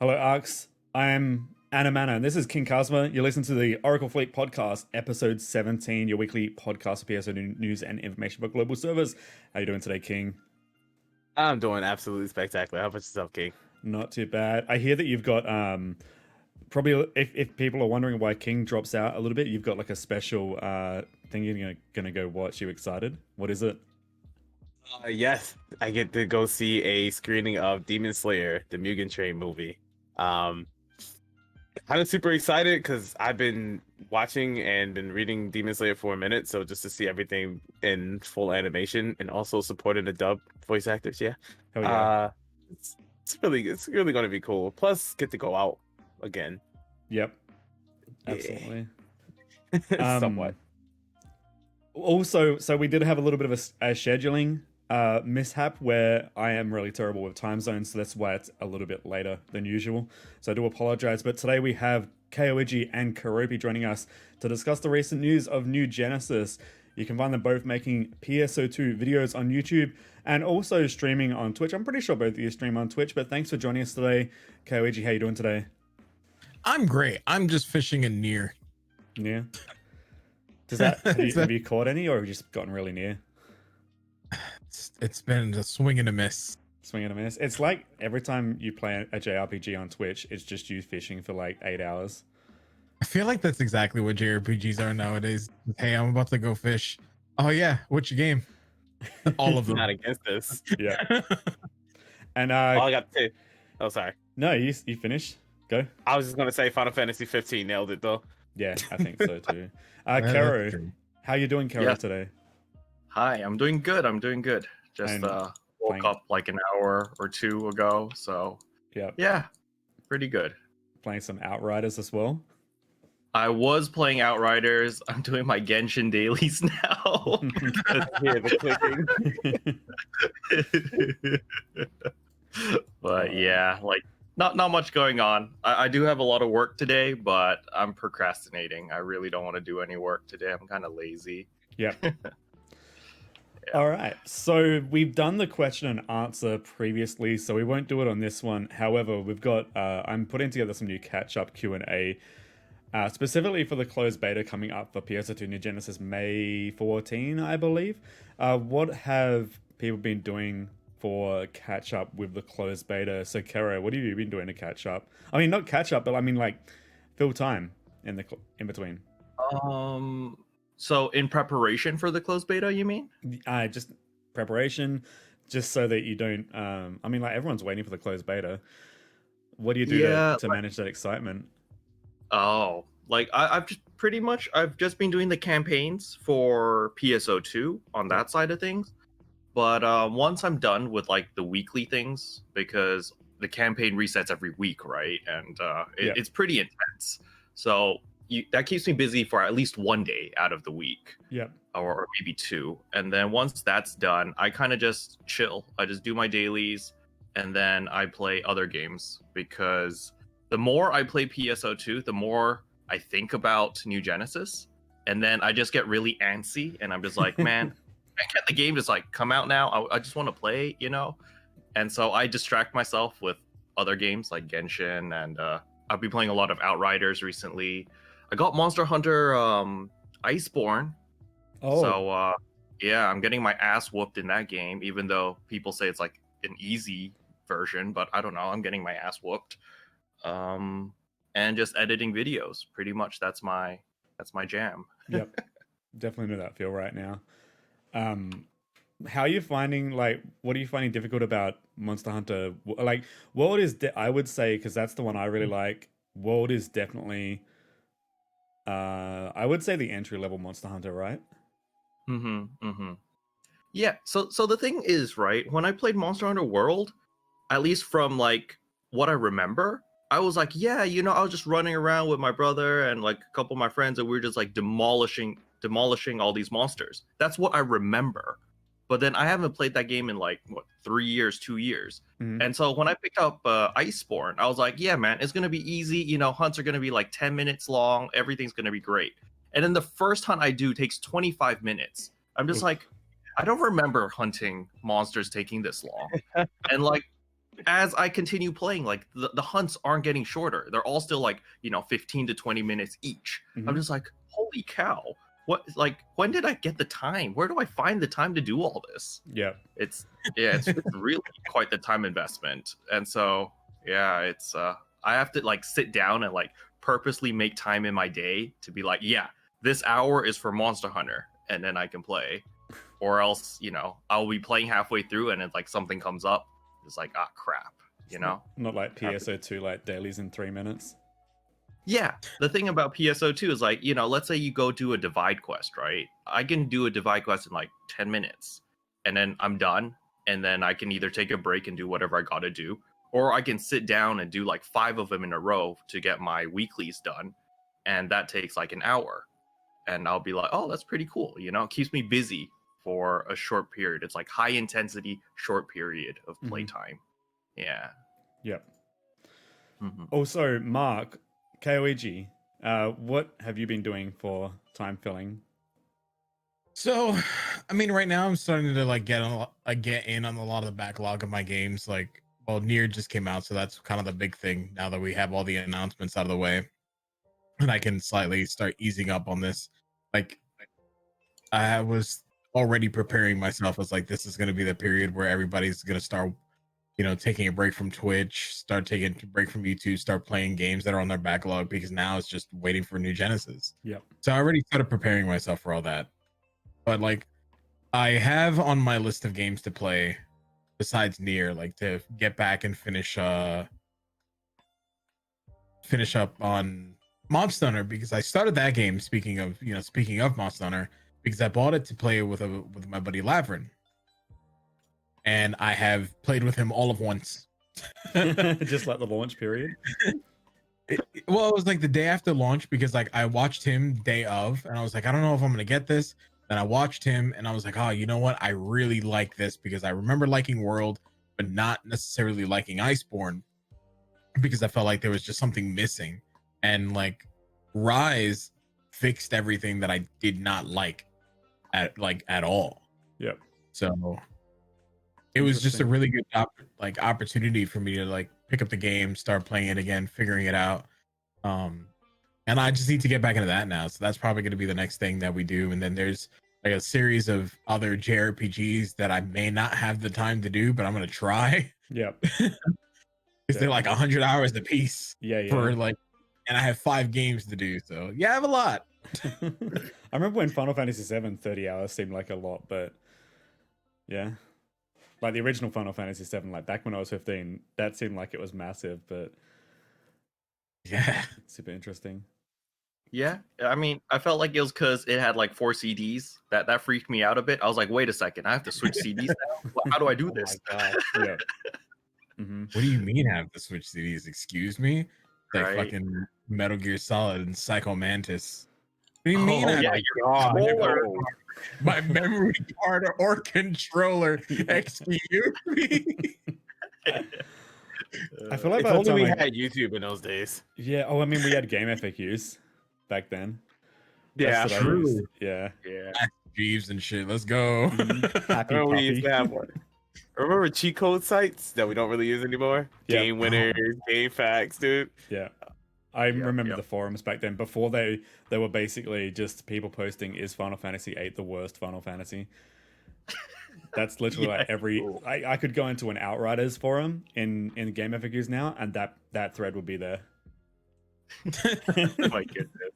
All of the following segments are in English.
Hello, Arcs. I'm Anamana, and this is KingKazma. You listen to the Oracle Fleet Podcast, episode 17, your weekly podcast of PSO2 news and information for global servers. How you doing today, King? I'm doing absolutely spectacular. How about yourself, King? Not too bad. I hear that you've got probably if people are wondering why King drops out a little bit, you've got like a special thing you're gonna go watch. You excited? What is it? Yes, I get to go see a screening of Demon Slayer, the Mugen Train movie. Um, kind of super excited because I've been watching and been reading Demon Slayer for a minute, so just to see everything in full animation and also supporting the dub voice actors, yeah. Hell yeah. It's really going to be cool. Plus, get to go out again. Yep. Absolutely. Somewhat. Also, so we did have a little bit of a scheduling mishap where I am really terrible with time zones, so that's why it's a little bit later than usual. So I do apologize, but today we have Kaoiji and Kiropi joining us to discuss the recent news of New Genesis. You can find them both making PSO2 videos on YouTube and also streaming on Twitch. I'm pretty sure both of you stream on Twitch, but thanks for joining us today. Kaoiji, how you doing today? I'm great. I'm just fishing in near. Yeah. Does that have you caught any, or have you just gotten really near? It's been a swing and a miss. Swing and a miss. It's like every time you play a JRPG on Twitch, it's just you fishing for like 8 hours. I feel like that's exactly what JRPGs are nowadays. Hey, I'm about to go fish. Oh yeah, which game? All of them. Not against this. Yeah. And All I got to say. Oh, sorry. No, you finished. Go. I was just gonna say Final Fantasy 15 nailed it though. Yeah, I think so too. Yeah, Karo, that's true. how you doing, Karo, Yeah. today? Hi, I'm doing good. Just And woke playing- up like an hour or two ago, so Yeah, yeah, pretty good. playing some Outriders as well. I was playing Outriders. I'm doing my Genshin dailies now. Yeah, the clicking. But yeah, like not much going on. I do have a lot of work today, but I'm procrastinating. I really don't want to do any work today. I'm kind of lazy. Yep. All right. So we've done the question and answer previously, so we won't do it on this one. However, we've got I'm putting together some new catch-up Q&A specifically for the closed beta coming up for PSO2 New Genesis May 14, I believe. What have people been doing for catch-up with the closed beta? So, Kara, what have you been doing to catch up? I mean, not catch-up, but I mean, like, fill time in in between. So in preparation for the closed beta, you mean? Just preparation, just so that you don't. I mean, like everyone's waiting for the closed beta. What do you do to manage that excitement? Oh, like I've just been doing the campaigns for PSO2 on that side of things. But once I'm done with like the weekly things, because the campaign resets every week, right? And it's pretty intense. So that keeps me busy for at least one day out of the week. Yep. Or maybe two. And then once that's done, I kind of just chill. I just do my dailies and then I play other games, because the more I play PSO2, the more I think about New Genesis. And then I just get really antsy and I'm just like, man, can't the game just like come out now? I just want to play, you know? And so I distract myself with other games like Genshin, and I've been playing a lot of Outriders recently. I got Monster Hunter Iceborne. Oh. So yeah, I'm getting my ass whooped in that game, even though people say it's like an easy version, but I don't know, I'm getting my ass whooped. And just editing videos. Pretty much that's my jam. Yep. Definitely know that feel right now. How are you finding, like, what are you finding difficult about Monster Hunter? Like, World is, I would say, because that's the one I really like, World is definitely, I would say the entry-level Monster Hunter, right? Yeah, so the thing is, right, when I played Monster Hunter World, at least from, like, what I remember, I was like, yeah, you know, I was just running around with my brother and, like, a couple of my friends, and we were just, like, demolishing all these monsters. That's what I remember. But then I haven't played that game in like 2 years. Mm-hmm. And so when I picked up Iceborne, I was like, yeah, man, it's gonna be easy. You know, hunts are gonna be like 10 minutes long. Everything's gonna be great. And then the first hunt I do takes 25 minutes. I'm just like, I don't remember hunting monsters taking this long. And like as I continue playing, like the hunts aren't getting shorter. They're all still like, 15 to 20 minutes each. I'm just like, holy cow. What, like, when did I get the time? Where do I find the time to do all this? Yeah. It's really quite the time investment. And so, yeah, it's I have to like sit down and like purposely make time in my day to be like, yeah, this hour is for Monster Hunter, and then I can play. Or else, I'll be playing halfway through and it's like something comes up. It's like, ah, crap, Not like PSO2, like dailies in 3 minutes. Yeah, the thing about PSO2 is like, let's say you go do a divide quest, right? I can do a divide quest in like 10 minutes and then I'm done. And then I can either take a break and do whatever I got to do, or I can sit down and do like 5 of them in a row to get my weeklies done. And that takes like an hour. And I'll be like, oh, that's pretty cool. It keeps me busy for a short period. It's like high intensity, short period of playtime. Yeah. Yep. Also, Mark, Kaoiji, what have you been doing for time filling? So, I mean, right now I'm starting to like get in on a lot of the backlog of my games. Like, well, Nier just came out, so that's kind of the big thing now that we have all the announcements out of the way, and I can slightly start easing up on this. Like, I was already preparing myself as like this is going to be the period where everybody's going to start, taking a break from Twitch, start taking a break from YouTube, start playing games that are on their backlog because now it's just waiting for new Genesis. Yep. So I already started preparing myself for all that. But like, I have on my list of games to play besides Nier, like to get back and finish up on Monster Hunter, because I started that game. Speaking of Monster Hunter, because I bought it to play with my buddy Lavrin, and I have played with him all of once. Just like the launch period. Well, it was like the day after launch, because like I watched him day of, and I was like, I don't know if I'm gonna get this. Then I watched him, and I was like, oh, you know what? I really like this, because I remember liking World, but not necessarily liking Iceborne, because I felt like there was just something missing. And like Rise fixed everything that I did not like at all. Yep. So it was just a really good opportunity for me to like pick up the game, start playing it again, figuring it out. And I just need to get back into that now. So that's probably going to be the next thing that we do. And then there's like a series of other JRPGs that I may not have the time to do, but I'm going to try. Yep. Because they're like 100 hours a piece. Yeah. For like, and I have 5 games to do. So yeah, I have a lot. I remember when Final Fantasy VII 30 hours seemed like a lot, but yeah. Like the original Final Fantasy VII, like back when I was 15, that seemed like it was massive, but yeah, super interesting. Yeah, I mean, I felt like it was because it had like 4 CDs. That freaked me out a bit. I was like, wait a second, I have to switch CDs now? How do I do this? Oh my God. Yeah. What do you mean I have to switch CDs? Excuse me? Like Right. fucking Metal Gear Solid and Psycho Mantis. What do you mean? Oh, yeah, your My memory card or controller. Excuse me. I feel like If by the only time we I- had YouTube in those days. Yeah. Oh, I mean, we had game FAQs back then. Yeah, That's what I true. used. Yeah. yeah. Jeeves and shit. Let's go. Happy Remember we puppy. used to have one. Remember cheat code sites that we don't really use anymore? Yeah. Game winners, game facts, dude. Yeah. I remember yeah. the forums back then. Before they were basically just people posting, is Final Fantasy VIII the worst Final Fantasy? That's literally like every... I could go into an Outriders forum in Game FAQs now, and that thread would be there. My goodness.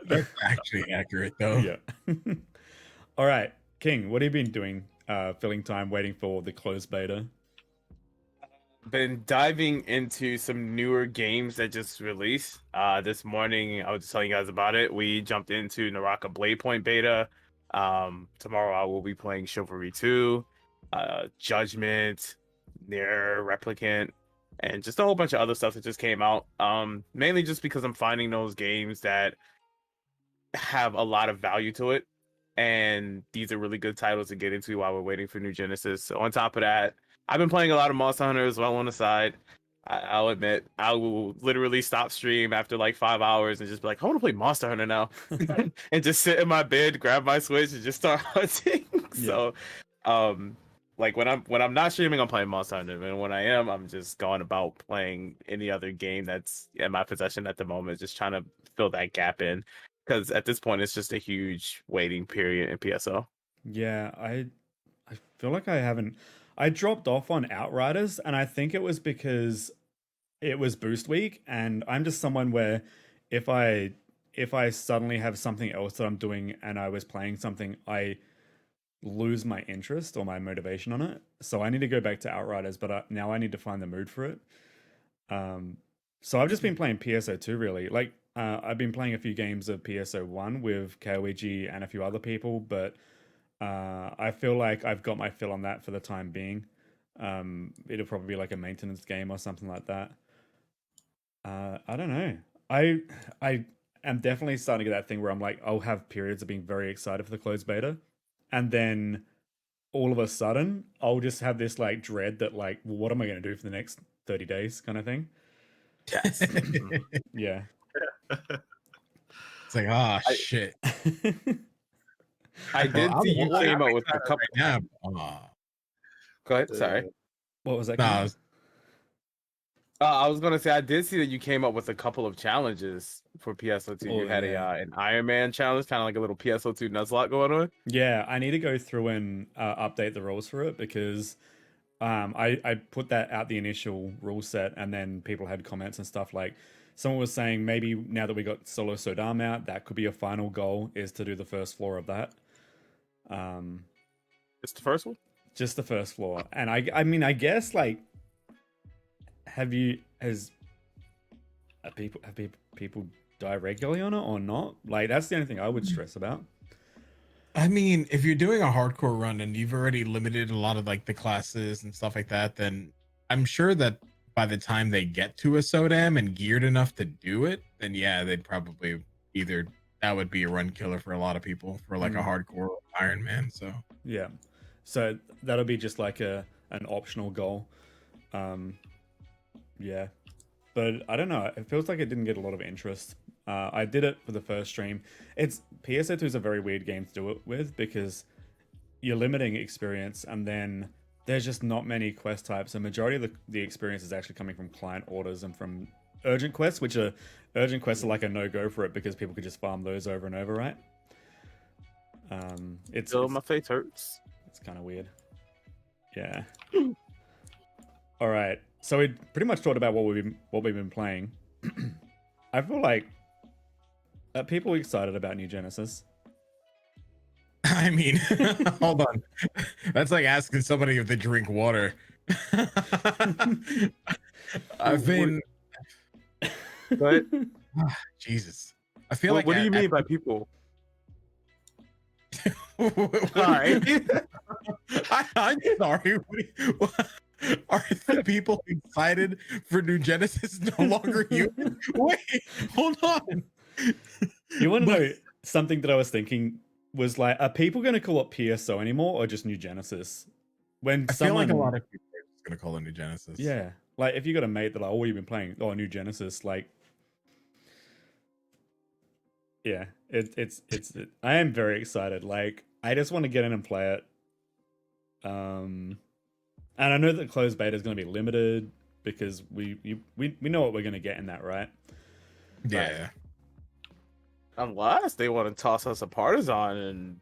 That's actually accurate though. Yeah. All right. King, what have you been doing filling time waiting for the closed beta? Been diving into some newer games that just released. This morning, I was just telling you guys about it. We jumped into Naraka Blade Point beta. Tomorrow I will be playing Chivalry 2, Judgment, Nier Replicant, and just a whole bunch of other stuff that just came out. Mainly just because I'm finding those games that have a lot of value to it. And these are really good titles to get into while we're waiting for new Genesis. So on top of that, I've been playing a lot of Monster Hunter as well on the side. I'll admit, I will literally stop stream after like 5 hours and just be like, I want to play Monster Hunter now. And just sit in my bed, grab my Switch, and just start hunting. Yeah. So Like when I'm not streaming, I'm playing Monster Hunter, and when I am, I'm just going about playing any other game that's in my possession at the moment, just trying to fill that gap in. Because at this point, it's just a huge waiting period in PSO. Yeah, I feel like I haven't. I dropped off on Outriders, and I think it was because it was boost week, and I'm just someone where if I suddenly have something else that I'm doing and I was playing something, I lose my interest or my motivation on it. So I need to go back to Outriders, but now I need to find the mood for it. Um, so I've just been playing PSO2 really. Like I've been playing a few games of PSO1 with Kaoiji and a few other people, but I feel like I've got my fill on that for the time being. It'll probably be like a maintenance game or something like that. I don't know. I am definitely starting to get that thing where I'm like, I'll have periods of being very excited for the closed beta, and then all of a sudden I'll just have this like dread that like, well, what am I going to do for the next 30 days kind of thing. Yes. Yeah. It's like, oh shit. I did see you came I'm out with a excited couple. Yeah. Go ahead. Sorry. What was that? No, Cam? I was gonna say I did see that you came up with a couple of challenges for PSO2. Oh, You had yeah. an Iron Man challenge, kind of like a little PSO2 Nuzlocke going on. Yeah, I need to go through and update the rules for it because I put that out the initial rule set and then people had comments and stuff like someone was saying maybe now that we got Solo Sodam out, that could be a final goal is to do the first floor of that. It's the first one. Just the first floor. And I mean I guess like have people die regularly on it or not? Like that's the only thing I would stress about. I mean, if you're doing a hardcore run and you've already limited a lot of like the classes and stuff like that, then I'm sure that by the time they get to a Sodam and geared enough to do it, then yeah, they'd probably either that would be a run killer for a lot of people for like a hardcore Iron Man. So Yeah. So that'll be just like an optional goal. Yeah. But I don't know. It feels like it didn't get a lot of interest. I did it for the first stream. PSO2 is a very weird game to do it with because you're limiting experience and then there's just not many quest types. A majority of the experience is actually coming from client orders and from urgent quests, which are urgent quests are like a no-go for it because people could just farm those over and over, right? My face hurts. It's kind of weird. Yeah. All right. So we pretty much talked about what we've been playing. I feel like are people excited about New Genesis? I mean, hold on. That's like asking somebody if they drink water. I've been. But Jesus. I feel like. what do you mean by people? Sorry. I'm sorry. Are the people excited for New Genesis no longer human? Wait, hold on. You want to know something that I was thinking was like, are people going to call it PSO anymore or just New Genesis? When I feel like a lot of people are just going to call it New Genesis. Yeah. Like if you got a mate that like, oh, what have you been playing? Oh, New Genesis. Like, yeah, I am very excited. Like, I just want to get in and play it. And I know that closed beta is going to be limited because we know what we're going to get in that, right? Yeah. Unless they want to toss us a partisan and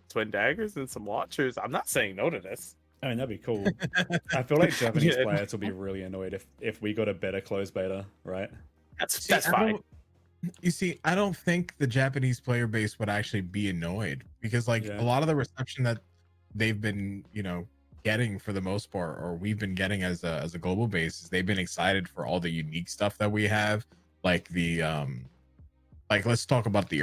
twin daggers and some launchers, I'm not saying no to this. I mean, that'd be cool. I feel like Japanese players will be really annoyed if we got a better closed beta, right? That's fine. You see, I don't think the Japanese player base would actually be annoyed because like a lot of the reception that they've been, getting for the most part, or we've been getting as a global base, is they've been excited for all the unique stuff that we have, like the like let's talk about the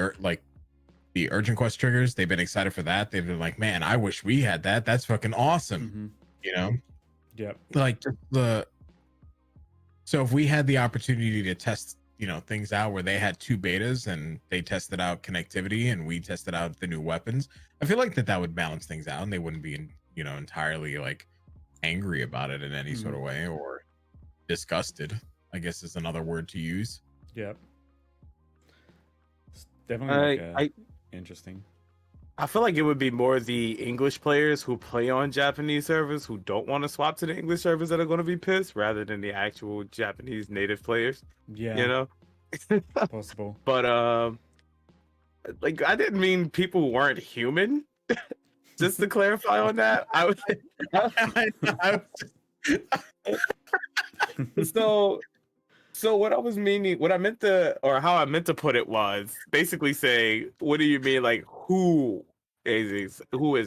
urgent quest triggers. They've been excited for that. They've been like, man, I wish we had that. That's fucking awesome. Yep. Like so if we had the opportunity to test things out where they had 2 betas and they tested out connectivity and we tested out the new weapons, I feel like that would balance things out and they wouldn't be entirely like angry about it in any sort of way, or disgusted, I guess is another word to use. Yep. It's definitely interesting. I feel like it would be more the English players who play on Japanese servers who don't want to swap to the English servers that are going to be pissed, rather than the actual Japanese native players. Yeah, You know, possible. but like I didn't mean people weren't human. Just to clarify on that, I was so what I was meaning, what I meant to, or how I meant to put it was basically say, what do you mean, like who is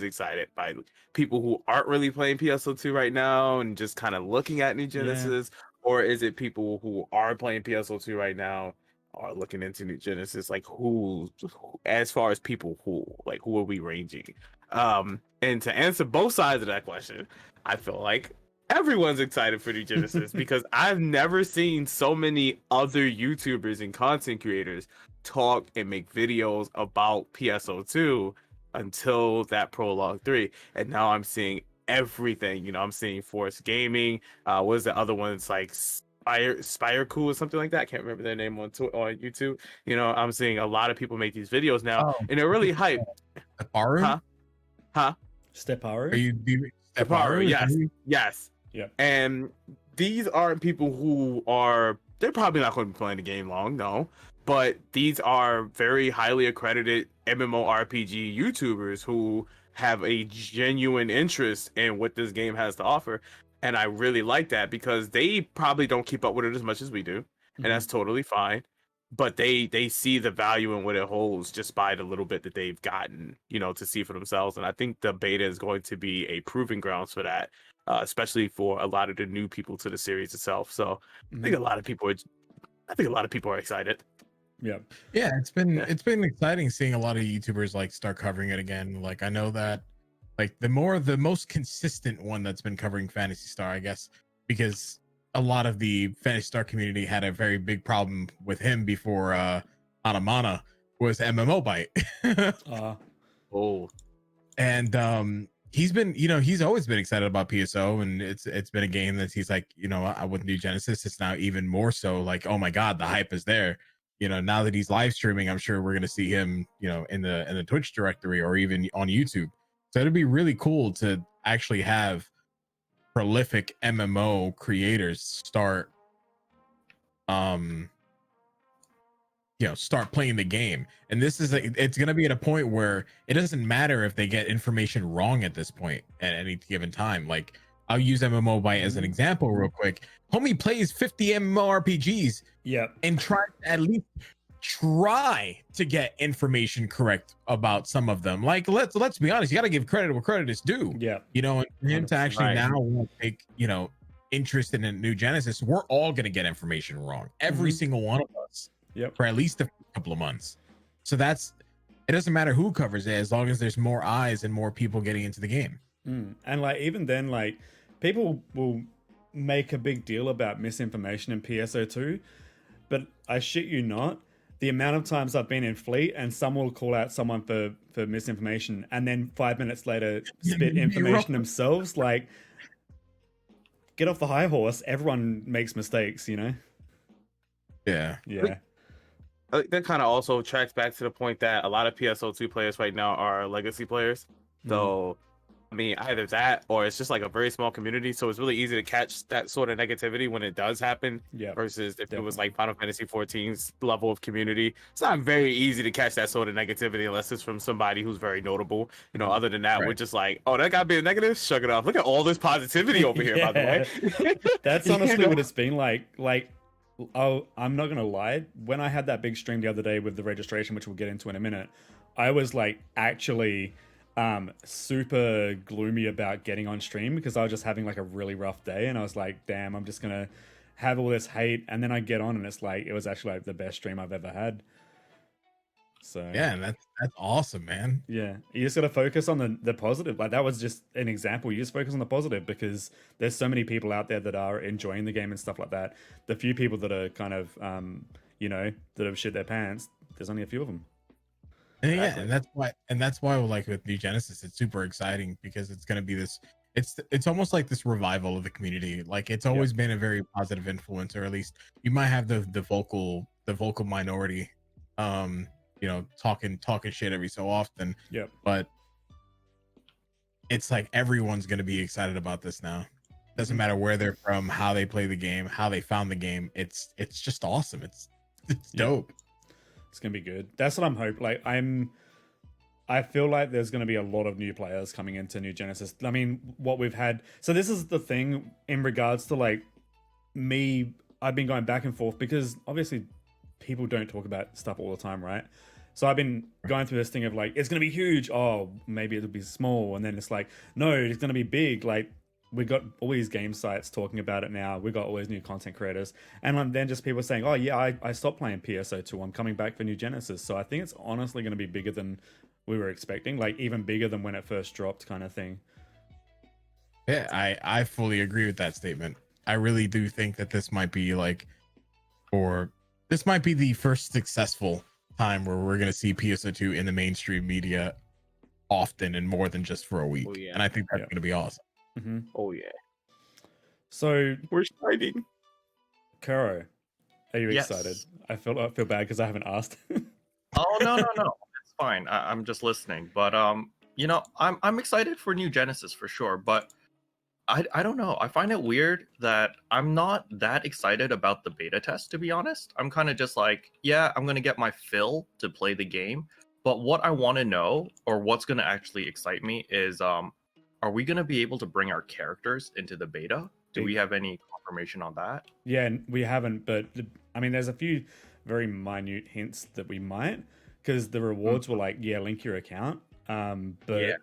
excited by people who aren't really playing PSO2 right now and just kind of looking at New Genesis, or is it people who are playing PSO2 right now are looking into New Genesis? Like who, as far as people who are we ranging? And to answer both sides of that question, I feel like everyone's excited for New Genesis because I've never seen so many other YouTubers and content creators talk and make videos about PSO2 until that Prologue 3. And now I'm seeing everything. You know, I'm seeing Force Gaming. What is the other one? It's like Spire Cool or something like that. I can't remember their name on YouTube. You know, I'm seeing a lot of people make these videos now, and they're really hyped. Steparu? Huh? Steparu? Are you Steparu? Yes. Yeah. And these aren't people who are, they're probably not going to be playing the game long, no. But these are very highly accredited MMORPG YouTubers who have a genuine interest in what this game has to offer. And I really like that because they probably don't keep up with it as much as we do. And that's totally fine. But they see the value in what it holds just by the little bit that they've gotten, you know, to see for themselves. And I think the beta is going to be a proving grounds for that. Especially for a lot of the new people to the series itself. So I think a lot of people are excited. Yeah. It's been exciting seeing a lot of YouTubers like start covering it again. Like I know that like the most consistent one that's been covering Phantasy Star, I guess, because a lot of the Phantasy Star community had a very big problem with him before Anamana was MMO Bite. And he's always been excited about PSO, and it's been a game that he's like, you know, with New Genesis, it's now even more so like, oh my god, the hype is there. You know, now that he's live streaming, I'm sure we're gonna see him, you know, in the Twitch directory or even on YouTube. So it'd be really cool to actually have prolific MMO creators start start playing the game. And this is it's going to be at a point where it doesn't matter if they get information wrong at this point at any given time. Like I'll use MMO Byte as an example real quick. Homie plays 50 MMORPGs and at least try to get information correct about some of them. Like let's be honest, you got to give credit where credit is due. You know, and for him to actually now take, you know, interest in a New Genesis, we're all going to get information wrong, every single one of us, for at least a couple of months. So it doesn't matter who covers it, as long as there's more eyes and more people getting into the game. And like even then, like people will make a big deal about misinformation in PSO2, but I shit you not, the amount of times I've been in Fleet and someone will call out someone for misinformation and then 5 minutes later spit information themselves. Like, get off the high horse. Everyone makes mistakes, you know? Yeah. That kind of also tracks back to the point that a lot of PSO2 players right now are legacy players. So, I mean, either that or it's just like a very small community. So it's really easy to catch that sort of negativity when it does happen. Versus if it was like Final Fantasy 14's level of community, it's not very easy to catch that sort of negativity unless it's from somebody who's very notable. You know, other than that, we're just like, oh, that guy being negative, shrug it off. Look at all this positivity over here, by the way. That's honestly what it's been like. Oh, I'm not gonna lie. When I had that big stream the other day with the registration, which we'll get into in a minute, I was like actually super gloomy about getting on stream because I was just having like a really rough day, and I was like, damn, I'm just gonna have all this hate, and then I get on and it's like it was actually like the best stream I've ever had. So yeah, that's awesome, man. Yeah, you just gotta focus on the positive. Like that was just an example. You just focus on the positive because there's so many people out there that are enjoying the game and stuff like that. The few people that are kind of you know, that have shit their pants, there's only a few of them. Yeah, and that's why like with New Genesis, it's super exciting because it's going to be this. It's almost like this revival of the community. Like it's always been a very positive influence, or at least you might have the vocal minority, you talking shit every so often. Yep. But it's like everyone's gonna be excited about this now. Doesn't matter where they're from, how they play the game, how they found the game. It's just awesome. It's dope. It's gonna be good. That's what I'm hoping. Like I feel like there's going to be a lot of new players coming into New Genesis. I mean, what we've had. So this is the thing in regards to like me. I've been going back and forth because obviously people don't talk about stuff all the time, right? So I've been going through this thing of like, it's going to be huge. Oh, maybe it'll be small. And then it's like, no, it's going to be big. Like we got all these game sites talking about it now. We got all these new content creators. And then just people saying, oh yeah, I stopped playing PSO2. I'm coming back for New Genesis. So I think it's honestly going to be bigger than we were expecting, like even bigger than when it first dropped, kind of thing. Yeah, I fully agree with that statement. I really do think that this might be this might be the first successful time where we're going to see PSO2 in the mainstream media often and more than just for a week. Oh, yeah. And I think that's going to be awesome. Mm-hmm. Oh yeah. So We're starting. Kuro, are you Yes. excited? I feel bad because I haven't asked. Oh no, it's fine. I'm just listening. But I'm excited for New Genesis for sure. But I don't know. I find it weird that I'm not that excited about the beta test, to be honest. I'm kind of just like, yeah, I'm gonna get my fill to play the game. But what I want to know, or what's gonna actually excite me, is are we gonna be able to bring our characters into the beta? Do we have any confirmation on that? Yeah, we haven't, but I mean, there's a few very minute hints that we might, because the rewards were like, yeah, link your account. But Yeah.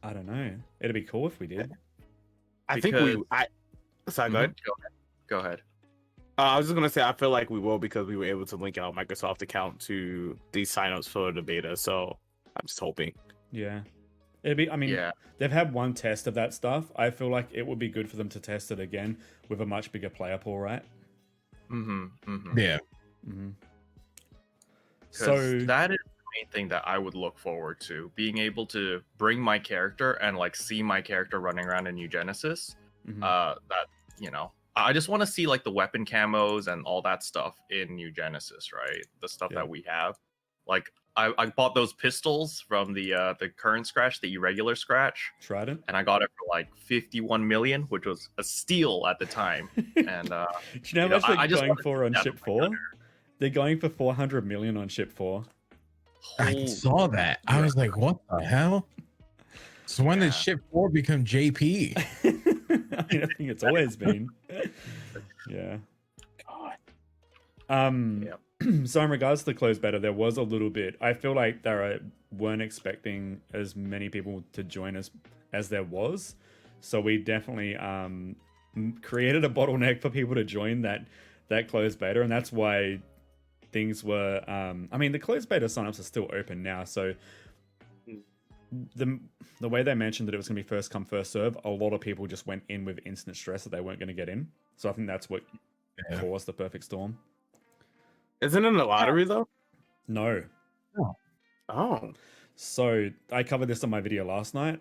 I don't know. It'd be cool if we did. I think Because- Sorry, go ahead. Go ahead. I was just gonna say I feel like we will because we were able to link our Microsoft account to these signups for the beta. So I'm just hoping. Yeah. It'd be, I mean, Yeah. they've had one test of that stuff. I feel like it would be good for them to test it again with a much bigger player pool, right? Mm-hmm. Mm-hmm. Yeah. Mm-hmm. So that is the main thing that I would look forward to, being able to bring my character and like see my character running around in New Genesis. Mhm. That I just want to see like the weapon camos and all that stuff in New Genesis, right? The stuff Yeah. that we have. Like I bought those pistols from the current scratch, the irregular scratch, Trident. and I got it for like 51 million, which was a steal at the time. And Do you know how much I they're just going wanna for on see that ship with my 4? gunner. They're going for 400 million on ship 4. I Holy- saw that. I was like, what the hell? So when Yeah. did ship 4 become JP? I mean, I think it's always been. Yeah. God. Yep. So in regards to the closed beta, there was a little bit. I feel like they weren't expecting as many people to join as there was. So we definitely created a bottleneck for people to join that closed beta, and that's why things were. I mean, the closed beta signups are still open now, so the way they mentioned that it was going to be first come first serve, a lot of people just went in with instant stress that they weren't going to get in. So I think that's what caused the perfect storm. Isn't it a lottery though? No. Oh. So I covered this on my video last night.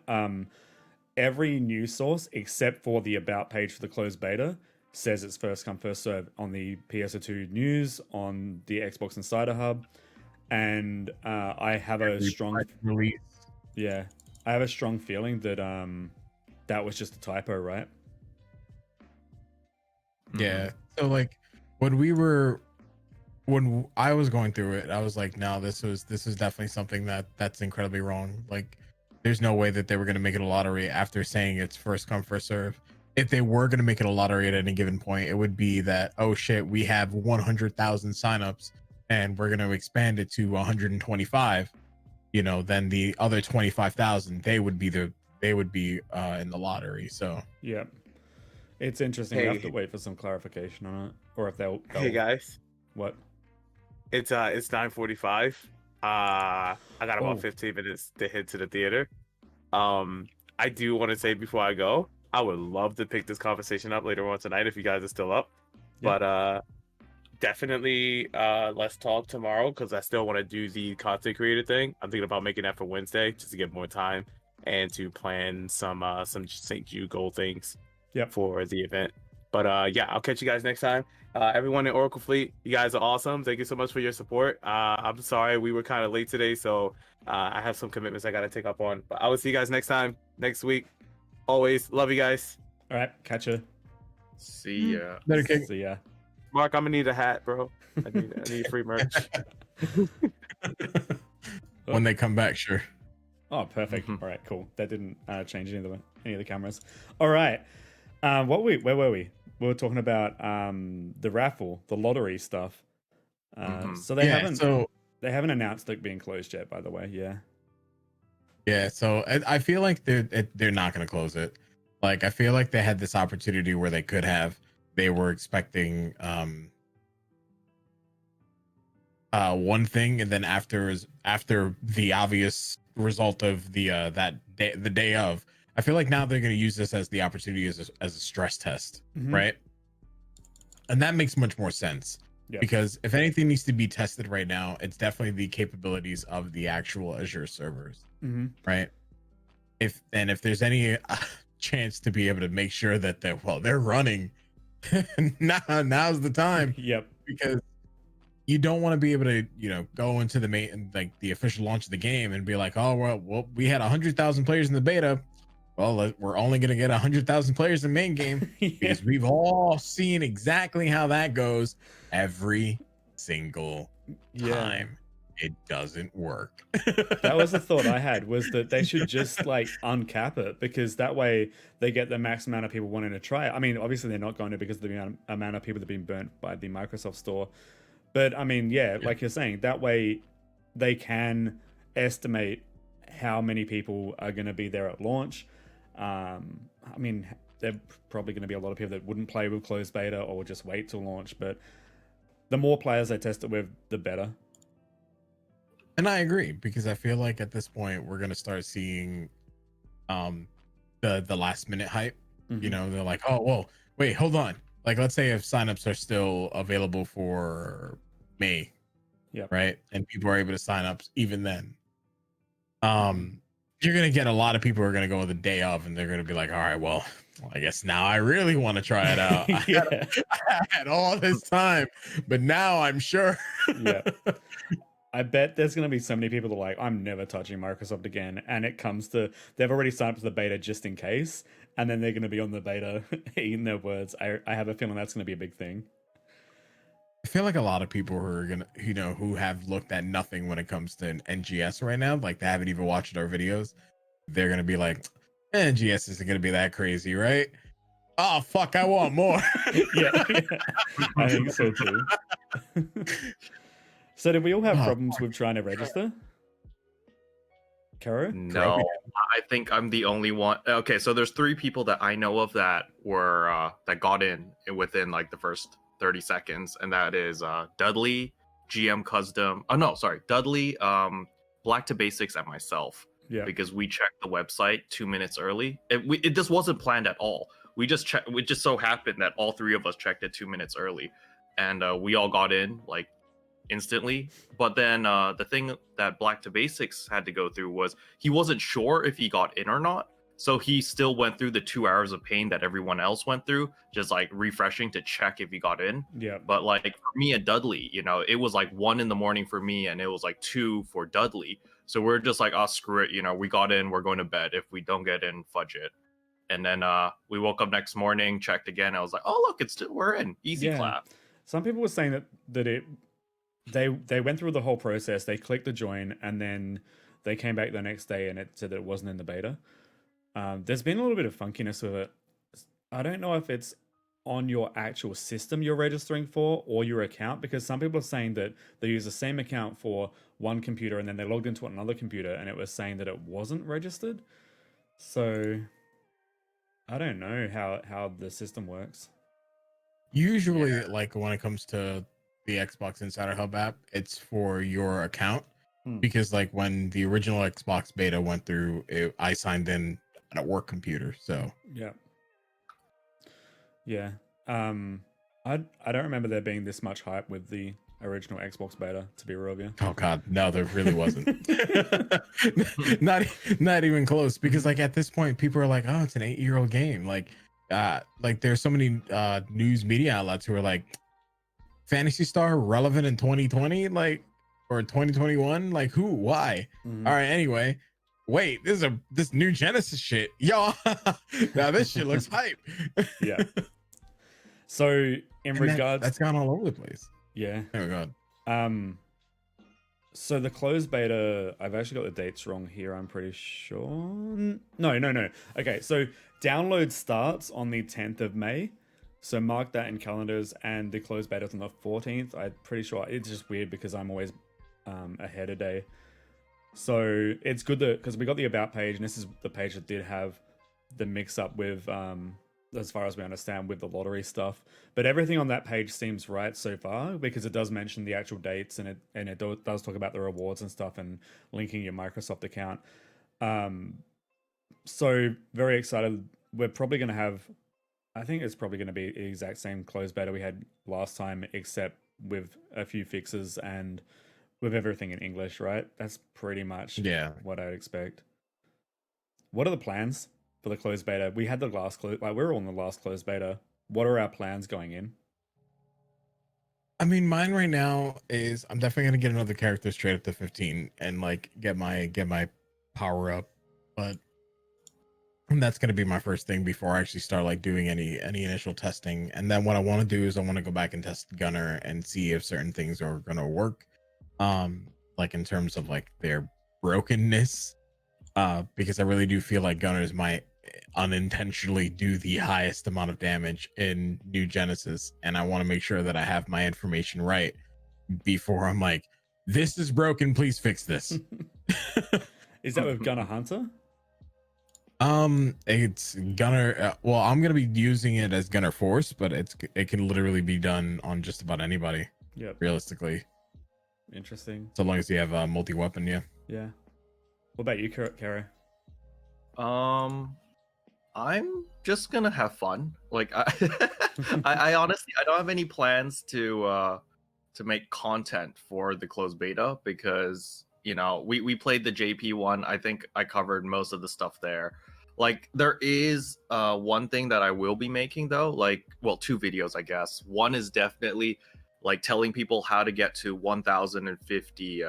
Every news source except for the about page for the closed beta says it's first come first serve on the PSO2 news, on the Xbox Insider Hub, and I have a strong release. I have a strong feeling that that was just a typo, right? Yeah. So like when I was going through it, I was like, no, this is definitely something that's incredibly wrong. Like there's no way that they were going to make it a lottery after saying it's first come first serve. If they were going to make it a lottery at any given point, it would be that, oh shit, we have 100,000 signups and we're going to expand it to 125. Then the other 25,000, they would be in the lottery. So Yeah. It's interesting. We Hey. have to wait for some clarification on it, or if they'll Hey guys, what? it's 9:45. I got about Oh. 15 minutes to head to the theater. I do want to say before I go, I would love to pick this conversation up later on tonight if you guys are still up. Yeah. But definitely let's talk tomorrow because I still want to do the content creator thing. I'm thinking about making that for Wednesday just to get more time and to plan some St. Jude goal things Yep. for the event. But yeah, I'll catch you guys next time. Everyone in Oracle Fleet, you guys are awesome. Thank you so much for your support. I'm sorry we were kind of late today, so I have some commitments I got to take up on. But I will see you guys next time, next week. Always love you guys. All right, catch you. See ya. Better kick. See ya. Mark, I'm gonna need a hat, bro. I need free merch. When they come back, sure. Oh, perfect. All right, cool. That didn't change any of the cameras. All right. Where were we? We were talking about the raffle, the lottery stuff. So they haven't announced it being closed yet, by the way. Yeah. Yeah, so I feel like they're not going to close it. Like, I feel like they had this opportunity where they could have. They were expecting one thing, and then after the obvious result of the day of, I feel like now they're going to use this as the opportunity as a stress test, right? And that makes much more sense. Yeah. Because if anything needs to be tested right now, it's definitely the capabilities of the actual Azure servers, right? If there's any chance to be able to make sure that they're running, now's the time. Yep. Because you don't want to be able to, go into the main, like the official launch of the game and be like, oh well, we had 100,000 players in the beta. Well, we're only going to get 100,000 players in the main game because we've all seen exactly how that goes every single time. It doesn't work. That was the thought I had, was that they should just like uncap it, because that way they get the max amount of people wanting to try it. I mean, obviously they're not going to, because of the amount of people that have been burnt by the Microsoft Store. But I mean, like you're saying, that way they can estimate how many people are going to be there at launch. I mean, there are probably going to be a lot of people that wouldn't play with closed beta or would just wait till launch, but the more players they test it with, the better. And I agree, because I feel like at this point we're going to start seeing the last minute hype. They're like, oh, well, wait, hold on. Like, let's say if signups are still available for May, right? And people are able to sign up even then. You're going to get a lot of people who are going to go the day of, and they're going to be like, all right, well, I guess now I really want to try it out. I had all this time, but now I'm sure. Yeah. I bet there's going to be so many people that are like, I'm never touching Microsoft again. And it comes to, they've already signed up to the beta just in case. And then they're going to be on the beta eating their words. I have a feeling that's going to be a big thing. I feel like a lot of people who are going to, who have looked at nothing when it comes to NGS right now, like they haven't even watched our videos. They're going to be like, NGS isn't going to be that crazy, right? Oh, fuck, I want more. yeah. I think so too. So did we all have problems with trying to register? Karo? No, I think I'm the only one. Okay, so there's 3 people that I know of that were that got in within like the first 30 seconds, and that is Dudley, GM Custom. Oh no, sorry, Dudley, Black to Basics, and myself. Yeah. Because we checked the website 2 minutes early. It just wasn't planned at all. We just checked. It just so happened that all 3 of us checked it 2 minutes early, and we all got in like instantly. But then the thing that Black to Basics had to go through was he wasn't sure if he got in or not, so he still went through the 2 hours of pain that everyone else went through, just like refreshing to check if he got in. Yeah. But like for me and Dudley, it was like 1 a.m. for me, and it was like 2 for Dudley. So we're just like, oh, screw it, we got in, we're going to bed. If we don't get in, fudge it. And then we woke up next morning, checked again. I was like, oh look, we're in. Easy clap. Some people were saying that they went through the whole process, they clicked the join, and then they came back the next day and it said that it wasn't in the beta. There's been a little bit of funkiness with it. I don't know if it's on your actual system you're registering for or your account, because some people are saying that they use the same account for one computer and then they logged into another computer and it was saying that it wasn't registered. So I don't know how the system works. Usually, like when it comes to the Xbox Insider Hub app, it's for your account, because like when the original Xbox beta went through, I signed in on a work computer. So yeah. I don't remember there being this much hype with the original Xbox beta, to be real with you. Oh god, no, there really wasn't. not even close, because like at this point people are like, oh, it's an 8-year-old game. Like like there's so many news media outlets who are like, Phantasy Star relevant in 2020, like, or 2021, like who, why? All right, anyway, wait, this new Genesis shit, y'all. Now this shit looks hype. Yeah. So in regards, that's gone all over the place. yeah. Oh god. So the closed beta, I've actually got the dates wrong here. I'm pretty sure. No. Okay, so download starts on the 10th of May. So mark that in calendars, and the closed beta is on the 14th. I'm pretty sure. It's just weird because I'm always ahead a day. So it's good that, because we got the about page, and this is the page that did have the mix up with, as far as we understand, with the lottery stuff. But everything on that page seems right so far, because it does mention the actual dates, and it does talk about the rewards and stuff, and linking your Microsoft account. So very excited. We're probably going to have, I think it's probably going to be the exact same closed beta we had last time, except with a few fixes and with everything in English, right? That's pretty much what I'd expect. What are the plans for the closed beta? We had the last we're all in the last closed beta. What are our plans going in? I mean, mine right now is I'm definitely gonna get another character straight up to 15 and like get my power up, but that's gonna be my first thing before I actually start like doing any initial testing. And then what I want to do is I want to go back and test Gunner and see if certain things are gonna work, like in terms of like their brokenness, because I really do feel like Gunners might unintentionally do the highest amount of damage in New Genesis, and I want to make sure that I have my information right before I'm like, this is broken, please fix this. Is that with Gunner Hunter? It's Gunner, well, I'm gonna be using it as Gunner Force, but it can literally be done on just about anybody. Yep. Realistically. Interesting. So long as you have a multi-weapon, yeah. Yeah. What about you, Kara? I'm just gonna have fun. Like I honestly, I don't have any plans to make content for the closed beta, because we played the JP one. I think I covered most of the stuff there. Like there is one thing that I will be making though, like, well, two videos I guess. One is definitely like telling people how to get to 1050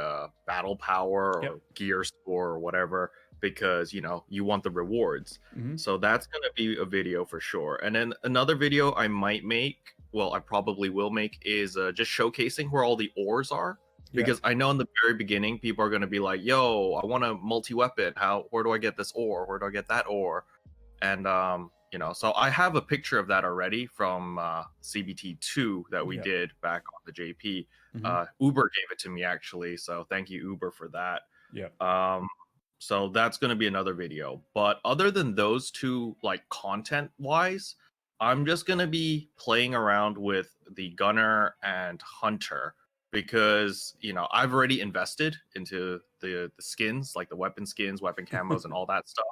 battle power or gear score or whatever, because you want the rewards. So that's going to be a video for sure. And then another video I might make, well, I probably will make, is just showcasing where all the ores are, because I know in the very beginning people are going to be like, yo, I want a multi-weapon, where do I get this ore, where do I get that ore? And so I have a picture of that already from CBT2 that we did back on the JP. Uber gave it to me actually, so thank you, Uber, for that. So that's going to be another video. But other than those two, like content wise, I'm just going to be playing around with the Gunner and Hunter, because I've already invested into the skins, like the weapon skins, weapon camos, and all that stuff.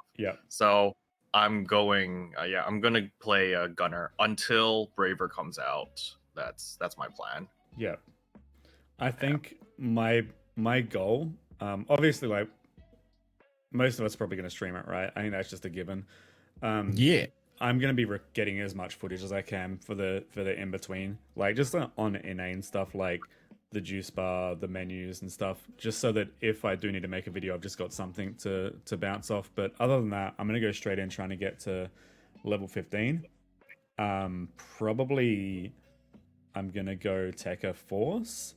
So I'm going to play a Gunner until Braver comes out. That's my plan. I think my goal, obviously, like, most of us are probably going to stream it, right? I think that's just a given. I'm going to be getting as much footage as I can for the in between, like just on inane stuff like the juice bar, the menus and stuff, just so that if I do need to make a video, I've just got something to bounce off. But other than that, I'm going to go straight in trying to get to level 15. Probably I'm going to go Tekka Force.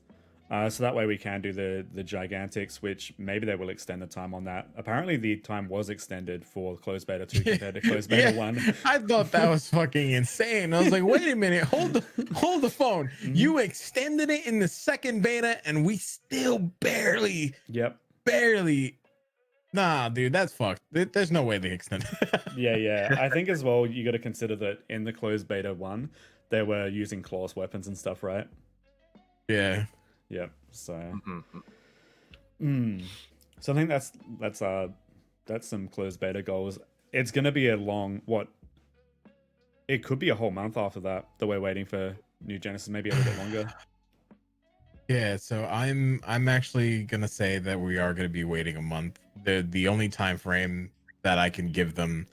So that way we can do the Gigantics, which maybe they will extend the time on that. Apparently the time was extended for closed beta 2 compared to closed beta 1. I thought that was fucking insane. I was like, wait a minute, hold the phone. You extended it in the second beta and we still barely. Nah, dude, that's fucked. There's no way they extend it. Yeah. I think as well, you got to consider that in the closed beta 1, they were using claws weapons and stuff, right? Yeah. So so I think that's some closed beta goals. It's gonna be a long, it could be a whole month after that we're waiting for New Genesis, maybe a little bit longer. Yeah, so I'm actually gonna say that we are gonna be waiting a month. The only time frame that I can give them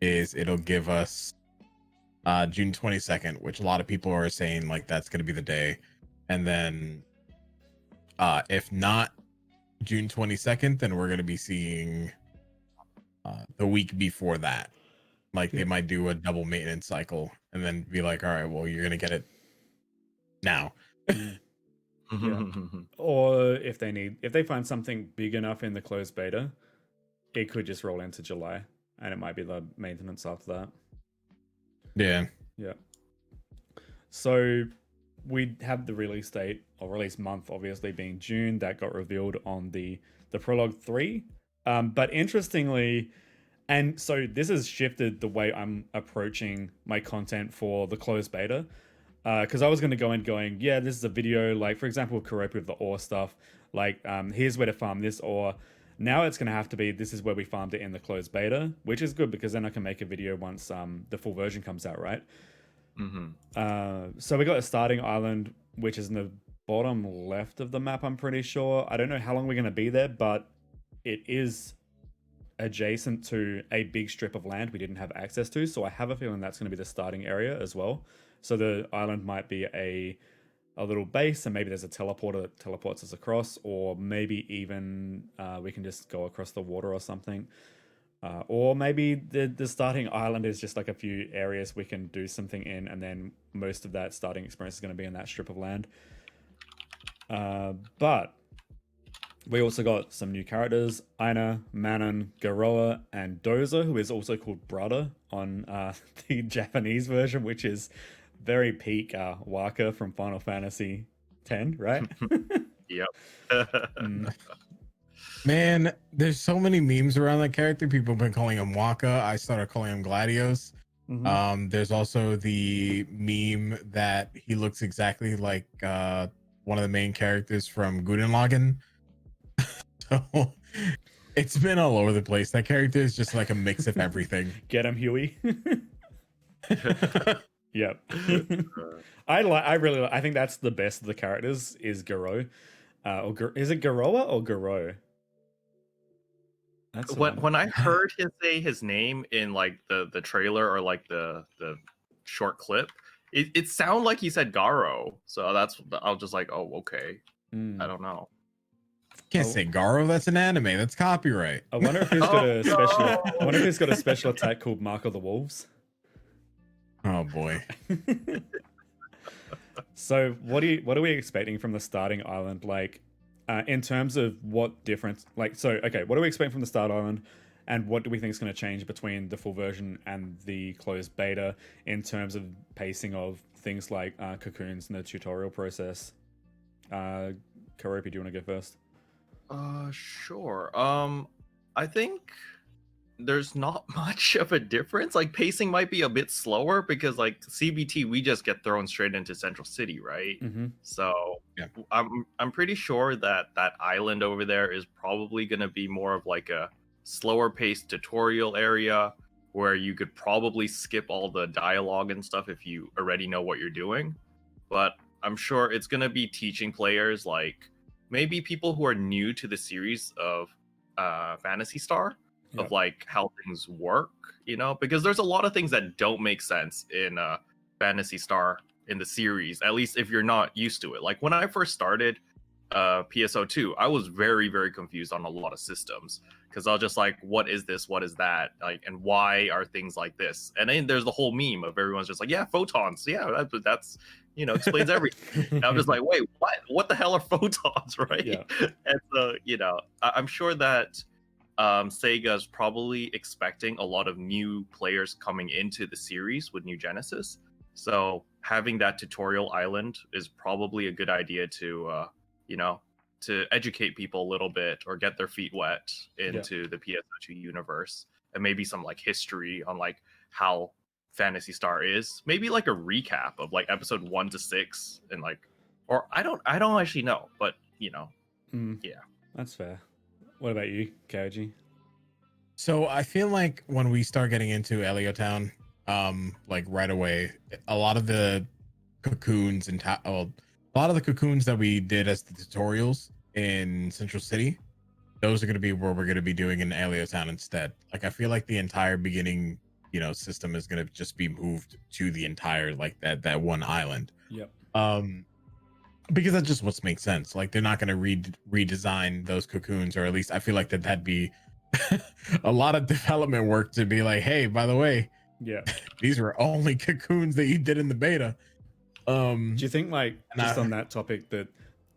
is it'll give us June 22nd, which a lot of people are saying like that's going to be the day. And then if not June 22nd, then we're going to be seeing the week before that. Like they might do a double maintenance cycle and then be like, all right, well, you're going to get it now. Yeah. Or if they find something big enough in the closed beta, it could just roll into July and it might be the maintenance after that. Yeah. Yeah. So we have the release date or release month obviously being June. That got revealed on the Prologue 3. But interestingly, and so this has shifted the way I'm approaching my content for the closed beta. Because I was going to go in going, yeah, this is a video, like, for example, with Kiropi with the ore stuff, like, here's where to farm this ore. Now it's going to have to be, this is where we farmed it in the closed beta, which is good because then I can make a video once the full version comes out, right? So we got a starting island, which is in the bottom left of the map, I'm pretty sure. I don't know how long we're going to be there, but it is adjacent to a big strip of land we didn't have access to. So I have a feeling that's going to be the starting area as well. So the island might be a little base, and maybe there's a teleporter that teleports us across, or maybe even we can just go across the water or something. Or maybe the starting island is just like a few areas we can do something in, and then most of that starting experience is going to be in that strip of land. But we also got some new characters, Aina, Manon, Garoa, and Doza, who is also called Brother on the Japanese version, which is very peak Waka from Final Fantasy X, right? Yep. Man, there's so many memes around that character. People have been calling him Waka. I started calling him Gladios. There's also the meme that he looks exactly like one of the main characters from Gurren Lagann. So it's been all over the place. That character is just like a mix of everything. Get him, Huey. Yep. I think that's the best of the characters is Garo. Is it Garoa or Garo? That's when I heard him say his name in like the trailer or like the short clip, it sounded like he said Garo. So I was just like, oh, okay. I don't know. Can't say Garo. That's an anime. That's copyright. I wonder if he's got a special. I wonder if he's got a special attack called Mark of the Wolves. Oh boy. So what are we expecting from the starting island? Like, in terms of what difference? Like, so okay, what are we expecting from the start island, and what do we think is going to change between the full version and the closed beta in terms of pacing of things like cocoons and the tutorial process? Kiropi, do you want to go first? Sure. I think there's not much of a difference. Like pacing might be a bit slower because like CBT, we just get thrown straight into Central City, right? So yeah. I'm pretty sure that island over there is probably going to be more of like a slower paced tutorial area where you could probably skip all the dialogue and stuff if you already know what you're doing. But I'm sure it's going to be teaching players, like maybe people who are new to the series of Phantasy Star, of like how things work, you know, because there's a lot of things that don't make sense in Phantasy Star in the series, at least if you're not used to it. Like when I first started PSO2, I was very, very confused on a lot of systems because I was just like, what is this? What is that? Like, and why are things like this? And then there's the whole meme of everyone's just like, yeah, photons. Yeah, that's you know, explains everything. And I'm just like, wait, what the hell are photons, right? Yeah. And so, you know, I'm sure that Sega's probably expecting a lot of new players coming into the series with New Genesis. So having that tutorial island is probably a good idea to, you know, to educate people a little bit or get their feet wet into the PSO2 universe, and maybe some like history on like how Phantasy Star is, maybe like a recap of like episode 1 to 6, and like, or I don't actually know, but you know, yeah, that's fair. What about you, Kaoiji? So I feel like when we start getting into Eliotown, like right away, a lot of the cocoons and a lot of the cocoons that we did as the tutorials in Central City, those are going to be where we're going to be doing in Eliotown instead. Like I feel like the entire beginning system is going to just be moved to the entire like that one island. Yep. Because that's just what makes sense. Like they're not going to redesign those cocoons, or at least I feel like that'd be a lot of development work to be like, hey, by the way, Yeah. these were only cocoons that you did in the beta. Do you think, like, just on that topic, that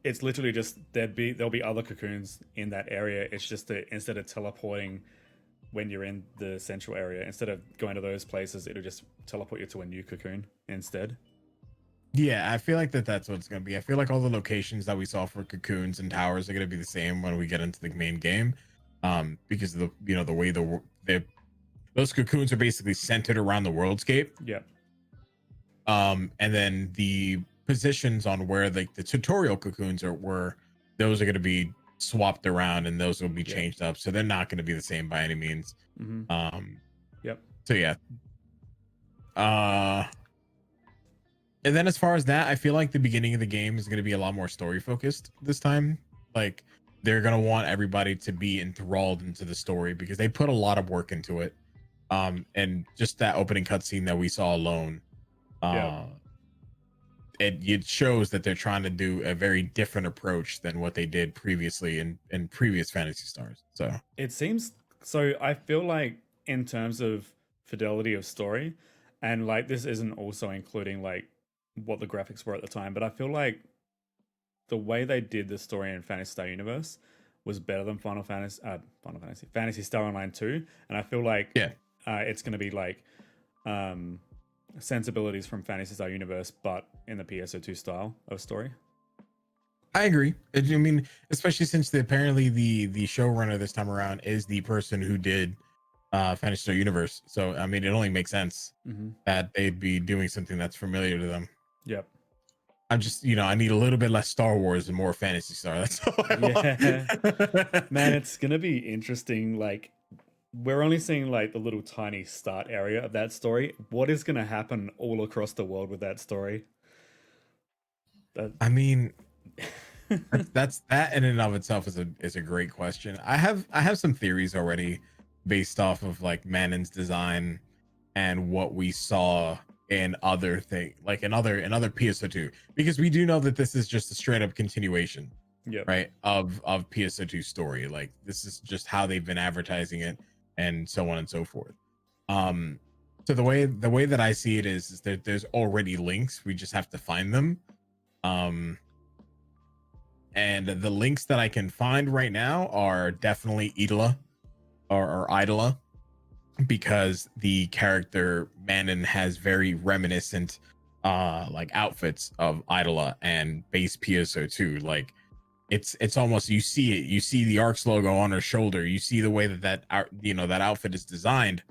it's literally just there'll be other cocoons in that area? It's just that instead of teleporting when you're in the central area, instead of going to those places, it'll just teleport you to a new cocoon instead. Yeah, I feel like that's what it's going to be. I feel like all the locations that we saw for cocoons and towers are going to be the same when we get into the main game, because of the way those cocoons are basically centered around the worldscape. Yeah. And then the positions on where the tutorial cocoons those are going to be swapped around, and those will be changed up, so they're not going to be the same by any means. Yep. So yeah. And then as far as that, I feel like the beginning of the game is going to be a lot more story focused this time. Like they're going to want everybody to be enthralled into the story because they put a lot of work into it. And just that opening cutscene that we saw alone, it shows that they're trying to do a very different approach than what they did previously in previous Phantasy Stars. So it seems so. I feel like in terms of fidelity of story, and like this isn't also including like what the graphics were at the time, but I feel like the way they did the story in Phantasy Star Universe was better than Phantasy Star Online 2, and I feel like it's going to be like sensibilities from Phantasy Star Universe, but in the PSO2 style of story. I agree. I mean, especially since apparently the showrunner this time around is the person who did Phantasy Star Universe. So I mean, it only makes sense that they'd be doing something that's familiar to them. Yep. I'm just, I need a little bit less Star Wars and more Phantasy Star. That's all I want. Man, it's gonna be interesting. Like, we're only seeing like the little tiny start area of that story. What is gonna happen all across the world with that story? I mean, that in and of itself is a great question. I have some theories already based off of like Manon's design and what we saw in other PSO2, because we do know that this is just a straight up continuation, right, of PSO2 story. Like this is just how they've been advertising it and so on and so forth. So the way that I see it is that there's already links, we just have to find them. And the links that I can find right now are definitely Idola or Idola, because the character Manon has very reminiscent like outfits of Idola and base PSO2. Like it's almost, you see the ARCS logo on her shoulder, you see the way that outfit is designed.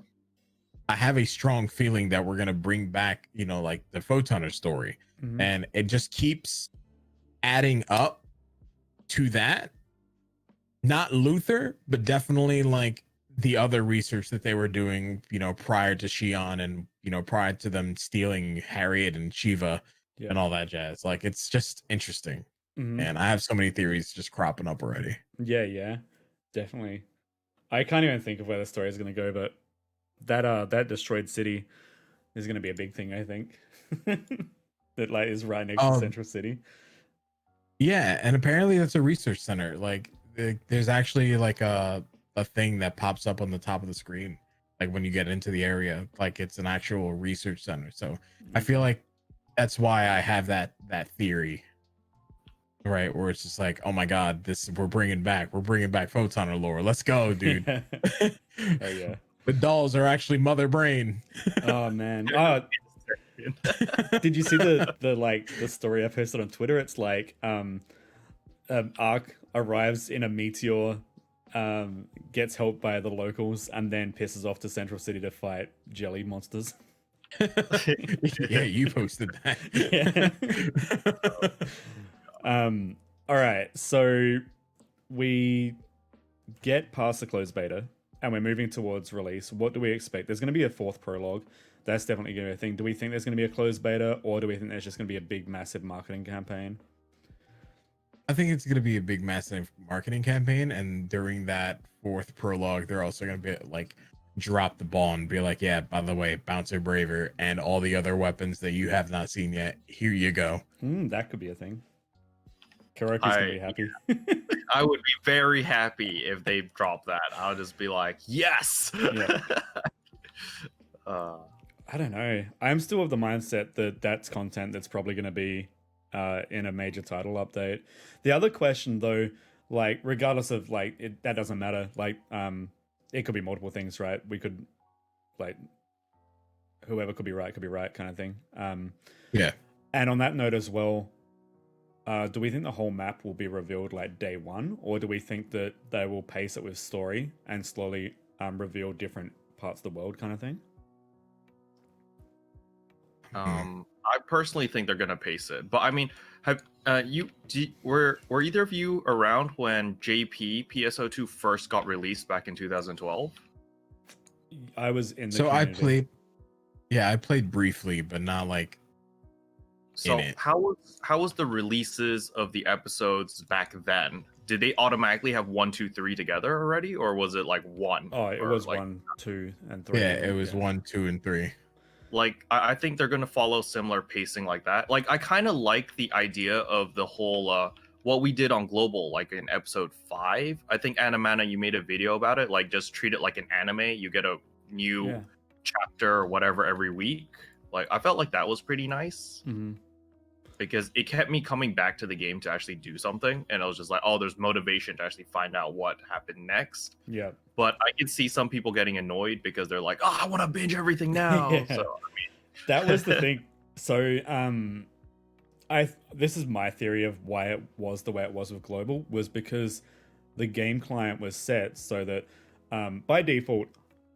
I have a strong feeling that we're gonna bring back like the Photoner story, and it just keeps adding up to that. Not Luther, but definitely like the other research that they were doing, prior to Shion, and prior to them stealing Harriet and Shiva and all that jazz. Like it's just interesting. And I have so many theories just cropping up already. Yeah, definitely. I can't even think of where the story is going to go, but that destroyed city is going to be a big thing, I think. That like is right next to Central City. Yeah, and apparently that's a research center. Like there's actually like a thing that pops up on the top of the screen, like when you get into the area, like it's an actual research center. So I feel like that's why I have that theory, right, where it's just like, oh my god, we're bringing back Photoner lore. Let's go, dude. Oh yeah, the dolls are actually Mother Brain. Oh man. Did you see the story I posted on Twitter? It's like Ark arrives in a meteor, gets helped by the locals, and then pisses off to Central City to fight jelly monsters. Yeah, you posted that. All right, so we get past the closed beta and we're moving towards release. What do we expect? There's going to be a fourth prologue. That's definitely going to be a thing. Do we think there's going to be a closed beta, or do we think there's just going to be a big, massive marketing campaign? I think it's going to be a big, massive marketing campaign, and during that fourth prologue, they're also going to be like drop the ball and be like, yeah, by the way, Bouncer Braver and all the other weapons that you have not seen yet, here you go. That could be a thing. Keropi's gonna be happy. I would be very happy if they dropped that. I'll just be like, yes. Yeah. I don't know. I'm still of the mindset that that's content that's probably going to be in a major title update. The other question, though, like regardless of like that doesn't matter. Like, it could be multiple things, right? We could like whoever could be right kind of thing. Yeah. And on that note as well, do we think the whole map will be revealed like day one, or do we think that they will pace it with story and slowly reveal different parts of the world, kind of thing? I personally think they're gonna pace it, but I mean, were either of you around when JP PSO2 first got released back in 2012? I was in the So community. I played briefly, but not like. So how was the releases of the episodes back then? Did they automatically have 1, 2, 3 together already, or was it like one? Oh, it was like 1, 2, and 3. Yeah, it was 1, 2, and 3. Like I think they're gonna follow similar pacing like that. Like I kind of like the idea of the whole what we did on Global, like in episode 5. I think Anamana, you made a video about it. Like just treat it like an anime. You get a new chapter or whatever every week. Like I felt like that was pretty nice. Mm-hmm. Because it kept me coming back to the game to actually do something, and I was just like, oh, there's motivation to actually find out what happened next. Yeah. But I could see some people getting annoyed because they're like, oh, I want to binge everything now. Yeah. So I mean, that was the thing. So this is my theory of why it was the way it was with Global, was because the game client was set so that by default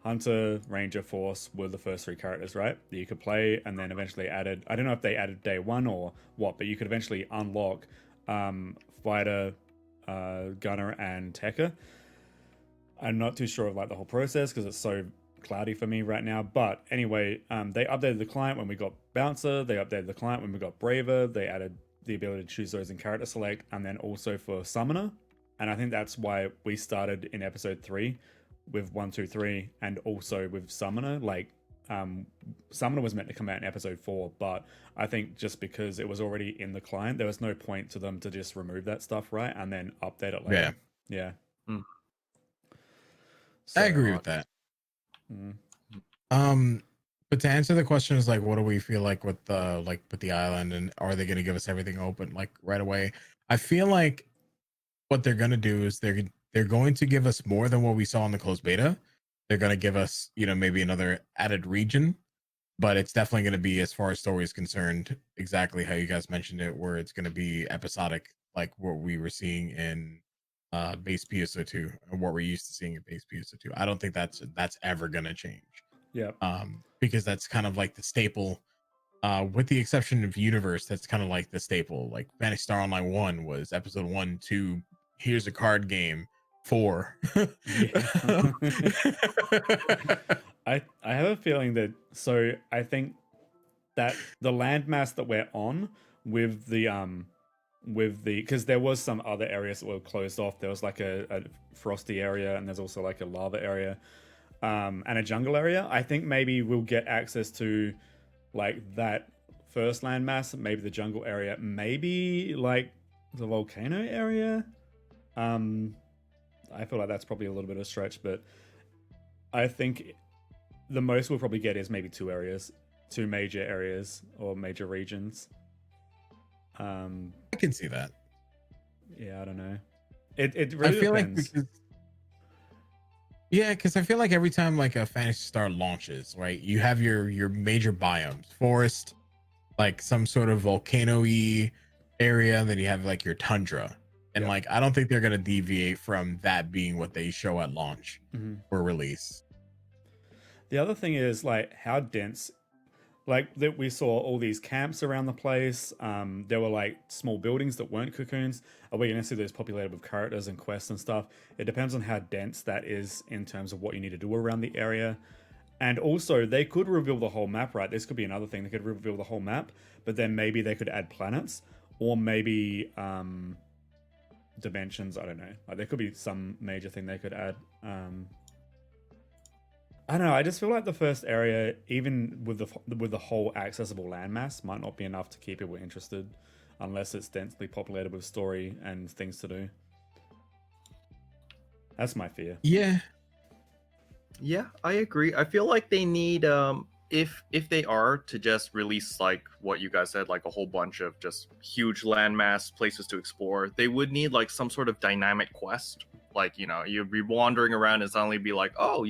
Hunter, Ranger, Force were the first 3 characters, right? That you could play, and then eventually added, I don't know if they added day 1 or what, but you could eventually unlock Fighter, Gunner, and Tekka. I'm not too sure of like the whole process because it's so cloudy for me right now. But anyway, they updated the client when we got Bouncer, they updated the client when we got Braver, they added the ability to choose those in character select, and then also for Summoner. And I think that's why we started in episode 3 with 1, 2, 3, and also with Summoner. Like Summoner was meant to come out in episode 4, but I think just because it was already in the client, there was no point to them to just remove that stuff, right, and then update it later. Yeah. So, I agree with that. But to answer the question is like, what do we feel like with the island, and are they going to give us everything open like right away? I feel like what they're going to do is they're going to give us more than what we saw in the closed beta. They're going to give us, maybe another added region, but it's definitely going to be, as far as story is concerned, exactly how you guys mentioned it, where it's going to be episodic, like what we were seeing in base PSO2 and what we're used to seeing in base PSO2. I don't think that's ever going to change. Yeah. Because that's kind of like the staple. With the exception of Universe, that's kind of like the staple. Like Phantasy Star Online 1 was episode 1, 2. Here's a card game. 4. I have a feeling that, so I think that the landmass that we're on with the because there was some other areas that were closed off. There was like a frosty area, and there's also like a lava area, and a jungle area. I think maybe we'll get access to like that first landmass, maybe the jungle area, maybe like the volcano area. I feel like that's probably a little bit of a stretch, but I think the most we'll probably get is maybe 2 major areas or major regions. I can see that. Yeah, I don't know. It really I feel depends. Because I feel like every time like a Phantasy Star launches, right, you have your major biomes, forest, like some sort of volcano-y area, and then you have like your tundra. And like, I don't think they're going to deviate from that being what they show at launch or release. The other thing is like how dense, like that we saw all these camps around the place. There were like small buildings that weren't cocoons. Are we going to see those populated with characters and quests and stuff? It depends on how dense that is in terms of what you need to do around the area. And also they could reveal the whole map, right? This could be another thing. They could reveal the whole map, but then maybe they could add planets, or maybe dimensions. I don't know. Like there could be some major thing they could add. I don't know. I just feel like the first area, even with the whole accessible landmass, might not be enough to keep people interested, unless it's densely populated with story and things to do. That's my fear. Yeah. Yeah, I agree. I feel like they need if they are to just release like what you guys said, like a whole bunch of just huge landmass places to explore, they would need like some sort of dynamic quest. Like, you'd be wandering around and suddenly be like, oh,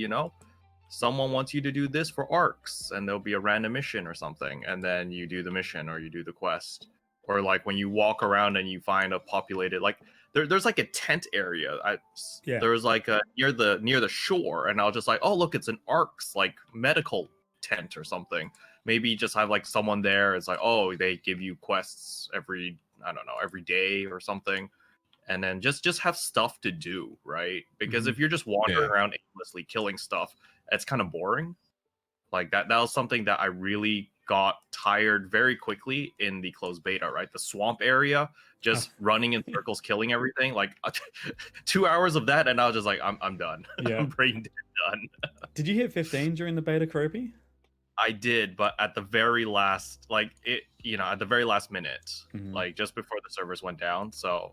someone wants you to do this for arcs, and there'll be a random mission or something, and then you do the mission or you do the quest. Or like when you walk around and you find a populated like there's like a tent area. There's like a near the shore, and I was just like, oh look, it's an arcs like medical tent or something. Maybe just have like someone there. It's like, oh, they give you quests every day or something, and then just have stuff to do, right? Because if you're just wandering around aimlessly killing stuff, it's kind of boring. Like that was something that I really got tired very quickly in the closed beta, right? The swamp area, just running in circles, killing everything. Like 2 hours of that, and I was just like, I'm done. Yeah. I'm brain dead done. Did you hit 15 during the beta, Kiropi? I did, but at the very last, at the very last minute, like just before the servers went down. So,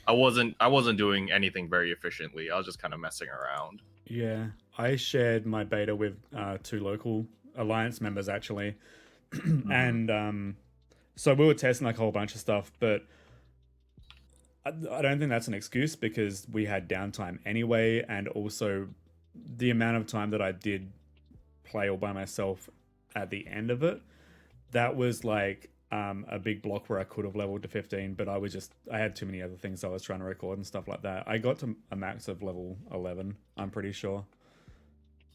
I wasn't doing anything very efficiently. I was just kind of messing around. Yeah, I shared my beta with 2 local Alliance members actually, and so we were testing like a whole bunch of stuff, but I don't think that's an excuse because we had downtime anyway, and also the amount of time that I did play all by myself at the end of it, that was like a big block where I could have leveled to 15, but I had too many other things I was trying to record and stuff like that. I got to a max of level 11, I'm pretty sure.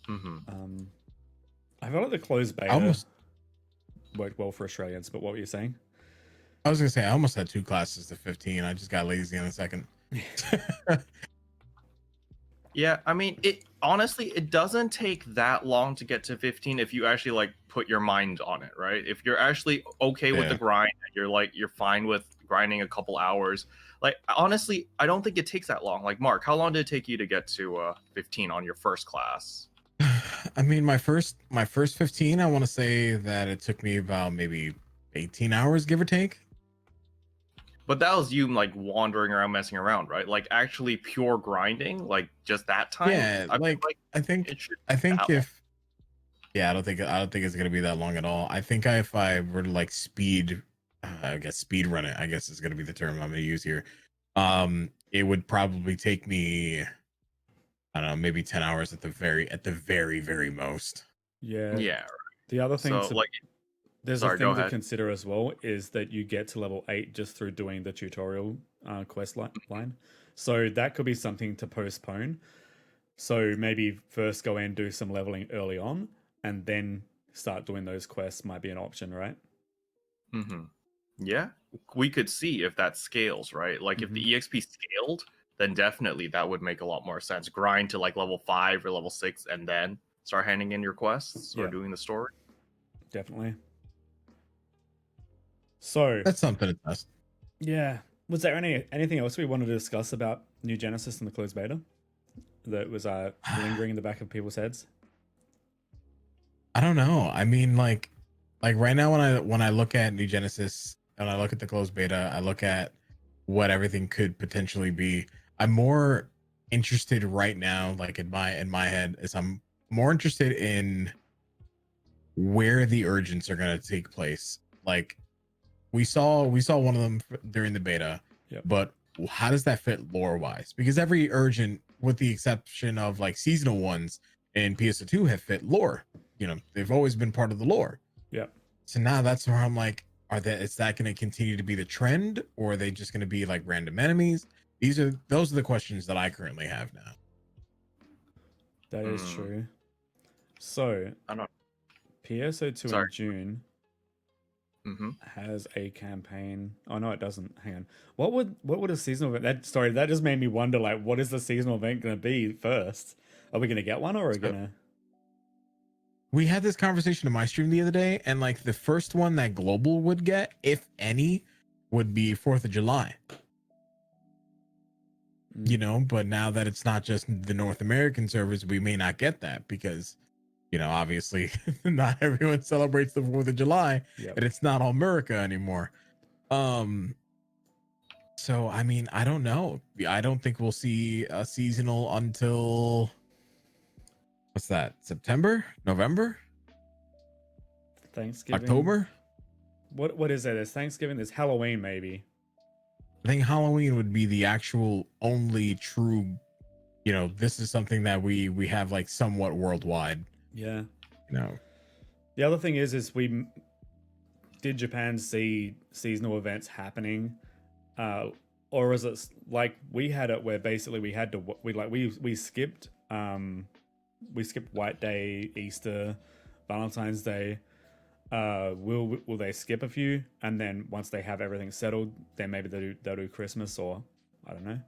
I felt like the closed beta worked well for Australians, but what were you saying? I was gonna say I almost had 2 classes to 15. I just got lazy in a second. Yeah, I mean, it doesn't take that long to get to 15 if you actually like put your mind on it, right? If you're actually okay with the grind, and you're fine with grinding a couple hours. Like honestly, I don't think it takes that long. Like Mark, how long did it take you to get to 15 on your first class? I mean, my first 15, I want to say that it took me about maybe 18 hours, give or take. But that was you like wandering around, messing around, right? Like actually pure grinding, like just that time. Yeah, I think if I don't think it's gonna be that long at all. I think if I were to like speed run it, I guess is gonna be the term I'm gonna use here. It would probably take me, I don't know, maybe 10 hours at the very, very most. Yeah. Yeah. The other thing there's a thing to ahead. consider as well is that you get to level 8 just through doing the tutorial quest line. So that could be something to postpone. So maybe first go in, do some leveling early on, and then start doing those quests might be an option, right? Yeah, we could see if that scales, right? Like if the EXP scaled, then definitely that would make a lot more sense. Grind to like level 5 or level 6 and then start handing in your quests or doing the story. Definitely. So that's something to test. Yeah. Was there anything else we wanted to discuss about New Genesis and the closed beta that was lingering in the back of people's heads? I don't know. I mean, like right now when I look at New Genesis and I look at the closed beta, I look at what everything could potentially be. I'm more interested right now, like in my head, is I'm more interested in where the urgents are going to take place. Like we saw one of them during the beta, but how does that fit lore wise? Because every urgent, with the exception of like seasonal ones in PSO2, have fit lore. They've always been part of the lore. Yeah. So now that's where I'm like, is that going to continue to be the trend, or are they just going to be like random enemies? Those are the questions that I currently have now. That is true. So I don't. PSO2 in June has a campaign. Oh no, it doesn't. Hang on. What would a seasonal event? That just made me wonder. Like, what is the seasonal event going to be first? Are we going to get one, or are we going to? We had this conversation in my stream the other day, and like the first one that Global would get, if any, would be 4th of July. you know, but now that it's not just the North American servers, we may not get that because, you know, obviously not everyone celebrates the 4th of July Yep. and it's not all America anymore. So I mean, I don't know. I don't think we'll see a seasonal until what's that? September, November, Thanksgiving. October. What is it? There's Thanksgiving. There's Halloween, maybe. I think Halloween would be the actual only true, you know, this is something that we have like somewhat worldwide. Yeah. You know, The other thing is did Japan see seasonal events happening, or is it like we had it where basically we had to we skipped White Day, Easter, Valentine's Day. Will they skip a few, and then once they have everything settled, then maybe they'll do Christmas, or I don't know.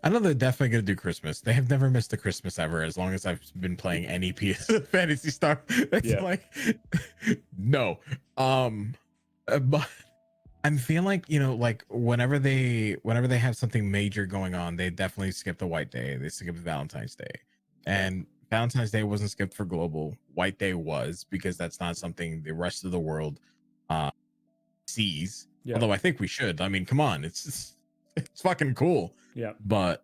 I know they're definitely gonna do Christmas. They have never missed a Christmas ever, as long as I've been playing any piece of Phantasy Star. It's like no. But I'm feeling like, you know, like whenever they have something major going on, they definitely skip the White Day. They skip Valentine's Day, and Valentine's Day wasn't skipped for global. White Day was, because that's not something the rest of the world sees. Yeah. Although I think we should. I mean, come on, it's fucking cool. Yeah. But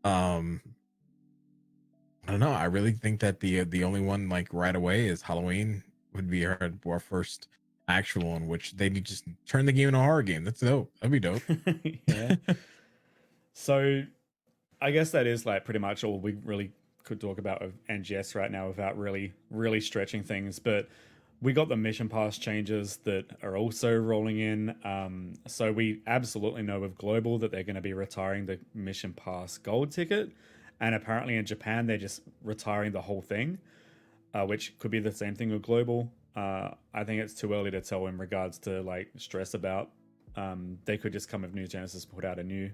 I don't know. I really think that the only one like right away is Halloween would be our first actual in which they just turn the game into a horror game. That's dope. That'd be dope. Yeah. So I guess that is like pretty much all we really could talk about of NGS right now without really stretching things. But we got the mission pass changes that are also rolling in. So we absolutely know with Global that they're going to be retiring the mission pass gold ticket. And apparently in Japan, they're just retiring the whole thing, which could be the same thing with Global. I think it's too early to tell in regards to like stress about. They could just come with New Genesis, put out a new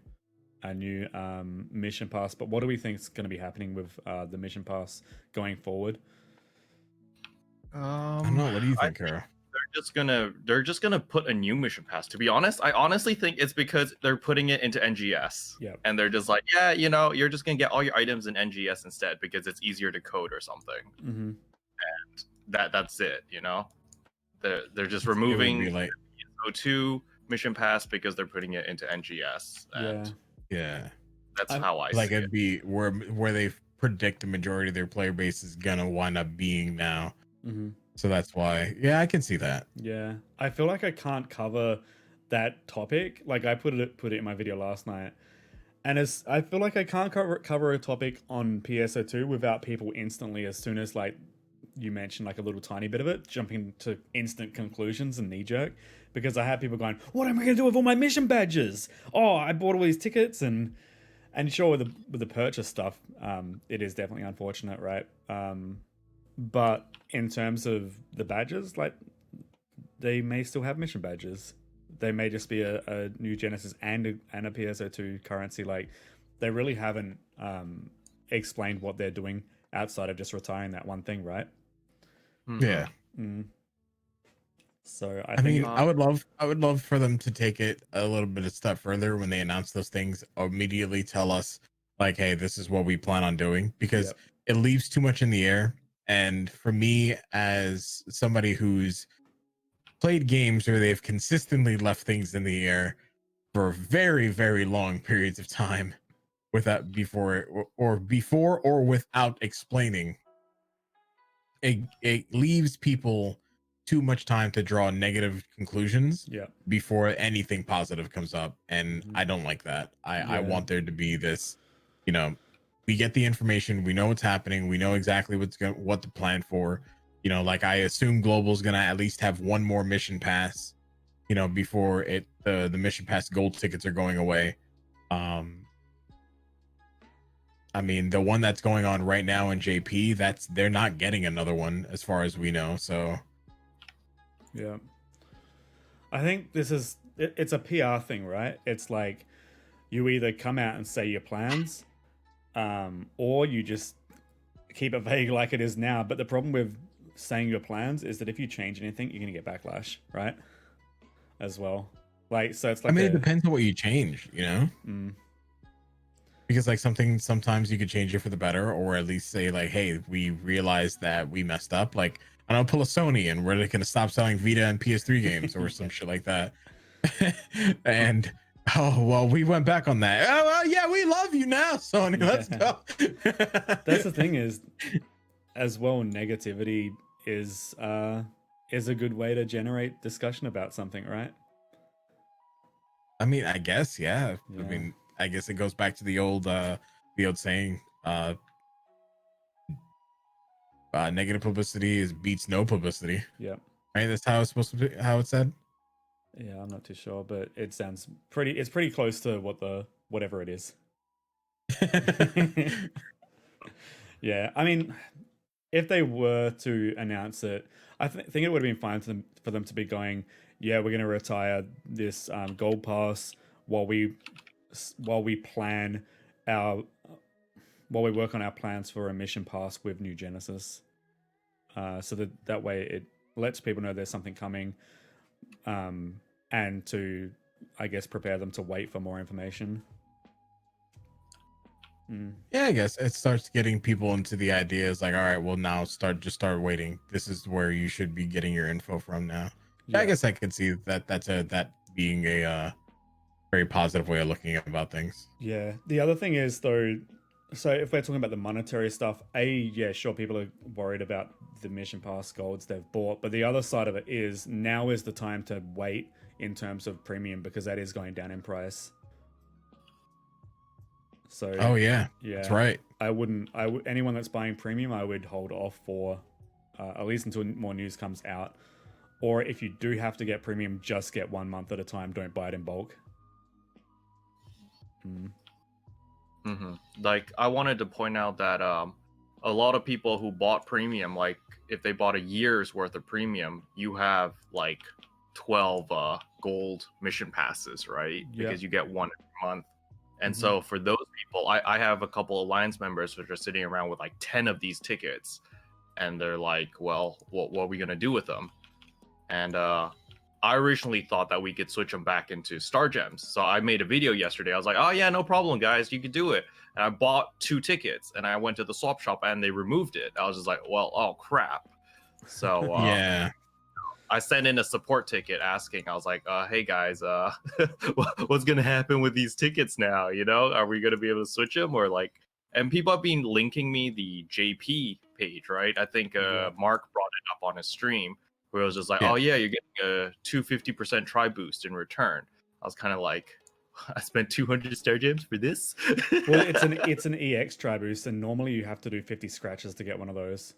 mission pass. But what do we think is going to be happening with the mission pass going forward? I don't know. What do you think, Kara? They're just gonna put a new mission pass. To be honest, I honestly think it's because they're putting it into NGS. Yep. And they're just like, yeah, you know, you're just gonna get all your items in NGS instead because it's easier to code or something. Mm-hmm. And that's it, you know. They're just removing like PSO2 mission pass because they're putting it into NGS. And yeah. That's how I like see it'd be where they predict the majority of their player base is gonna wind up being now. Mm-hmm. So that's why, yeah, I can see that. Yeah, I feel like I can't cover that topic. Like I put it in my video last night, and I feel like I can't cover a topic on PSO2 without people instantly, as soon as like you mentioned like a little tiny bit of it, jumping to instant conclusions and knee jerk, because I have people going, "What am I going to do with all my mission badges? Oh, I bought all these tickets," and sure with the purchase stuff, it is definitely unfortunate, right? But in terms of the badges, like they may still have mission badges. They may just be a new Genesis and a PSO2 currency. Like they really haven't explained what they're doing outside of just retiring that one thing, right? Yeah. Mm. So I mean, I would love for them to take it a little bit a step further when they announce those things. Immediately tell us like, hey, this is what we plan on doing, because it leaves too much in the air. And for me, as somebody who's played games where they've consistently left things in the air for very, very long periods of time without before or without explaining, it leaves people too much time to draw negative conclusions before anything positive comes up. And I don't like that. I want there to be this, you know, we get the information, we know what's happening, we know exactly what to plan for. You know, like I assume Global's gonna at least have one more mission pass, you know, before the mission pass gold tickets are going away. I mean, the one that's going on right now in JP, they're not getting another one as far as we know. So yeah, I think it's a PR thing, right? It's like you either come out and say your plans, or you just keep it vague like it is now. But the problem with saying your plans is that if you change anything, you're gonna get backlash, right? As well, like, so it's like I mean, it depends on what you change, you know. because like sometimes you could change it for the better, or at least say like, hey, we realized that we messed up. Like, I don't pull a Sony and we're gonna stop selling Vita and PS3 games or some shit like that. And oh well, we went back on that. Oh well, yeah, we love you now, Sony. Let's go. That's the thing is, as well, negativity is a good way to generate discussion about something, right? I mean, I guess, yeah. Yeah. I mean, I guess it goes back to the old saying, negative publicity beats no publicity. Yep. Right? That's how it's supposed to be, how it's said. Yeah, I'm not too sure, but it sounds it's pretty close to whatever it is. Yeah, I mean, if they were to announce it, I think it would have been fine for them to be going, yeah, we're going to retire this gold pass while we plan our while we work on our plans for a mission pass with New Genesis. So that way it lets people know there's something coming, and to, I guess, prepare them to wait for more information. Yeah, I guess it starts getting people into the ideas like, all right, well now start waiting. This is where you should be getting your info from now. Yeah. I guess I could see that being a very positive way of looking about things. Yeah. The other thing is though, so if we're talking about the monetary stuff, yeah, sure, people are worried about the mission pass golds they've bought, but the other side of it is now is the time to wait in terms of premium, because that is going down in price. So oh yeah, that's right. Anyone that's buying premium, I would hold off for at least until more news comes out. Or if you do have to get premium, just get 1 month at a time. Don't buy it in bulk. Like, I wanted to point out that a lot of people who bought premium, like if they bought a year's worth of premium, you have like 12 gold mission passes, right? Yeah. Because you get one every month. And so for those people, I have a couple Alliance members which are sitting around with like 10 of these tickets, and they're like, well, what are we going to do with them? And I originally thought that we could switch them back into Star Gems. So I made a video yesterday. I was like, oh yeah, no problem, guys. You could do it. And I bought 2 tickets, and I went to the swap shop, and they removed it. I was just like, well, oh crap. So yeah. I sent in a support ticket asking, I was like, hey guys, what's going to happen with these tickets now? You know, are we going to be able to switch them? Or like, and people have been linking me the JP page, right? I think Mark brought it up on his stream, where it was just like, oh yeah, you're getting a 250% try boost in return. I was kind of like, I spent 200 Star Gems for this? Well, it's an EX try boost, and normally you have to do 50 scratches to get one of those.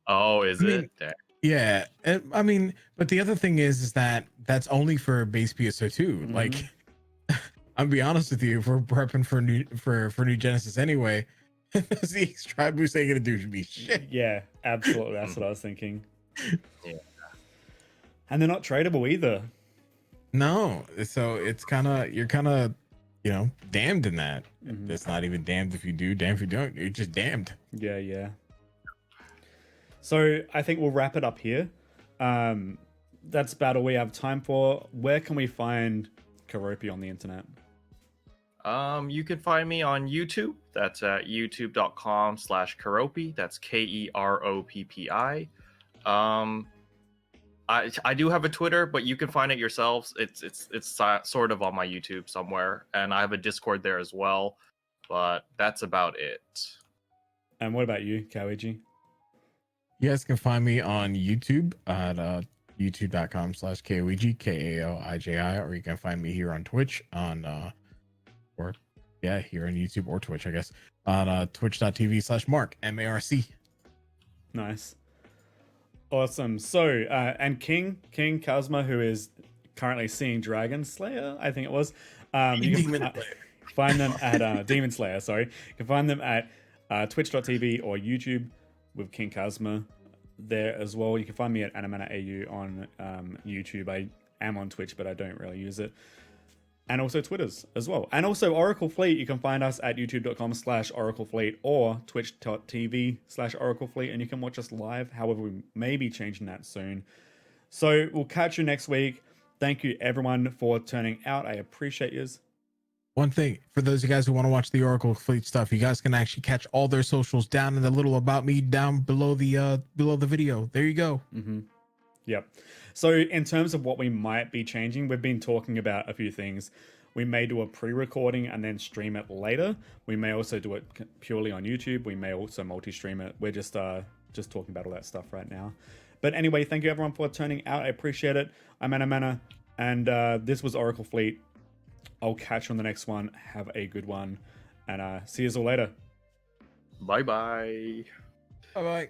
Oh, is it? Yeah, I mean, but the other thing is that that's only for base PSO2. Like, I'll be honest with you, if we're prepping for new Genesis anyway, the try boost ain't gonna do me shit. Yeah, absolutely. That's what I was thinking. Yeah, and they're not tradable either. No, so you're kind of, damned in that. It's not even damned if you do, damned if you don't. You're just damned. Yeah. So I think we'll wrap it up here. That's about all we have time for. Where can we find Kiropi on the internet? You can find me on YouTube. That's at youtube.com/Kiropi. That's KEROPPI. I do have a Twitter, but you can find it yourselves. It's sort of on my YouTube somewhere, and I have a Discord there as well. But that's about it. And what about you, Kaoiji? You guys can find me on YouTube at youtube.com/Kaoiji, KAOIJI, or you can find me here on Twitch here on YouTube or Twitch, I guess, on twitch.tv/Mark, MARC. Nice. Awesome. So, and KingKazma, who is currently seeing Dragon Slayer, I think it was. You can find them at Demon Slayer, sorry. You can find them at twitch.tv or YouTube with KingKazma there as well. You can find me at Anamana AU on YouTube. I am on Twitch, but I don't really use it. And also Twitters as well. And also Oracle Fleet. You can find us at youtube.com/oraclefleet or twitch.tv/oraclefleet, and you can watch us live. However, we may be changing that soon. So we'll catch you next week. Thank you everyone for turning out. I appreciate yous. One thing for those of you guys who want to watch the Oracle Fleet stuff, you guys can actually catch all their socials down in the little about me down below the video. There you go. Mm-hmm. Yep. So in terms of what we might be changing, we've been talking about a few things. We may do a pre-recording and then stream it later. We may also do it purely on YouTube. We may also multi-stream it. We're just talking about all that stuff right now. But anyway, thank you everyone for turning out. I appreciate it. I'm Anamana, and this was Oracle Fleet. I'll catch you on the next one. Have a good one, and see you all later. Bye bye. Bye bye.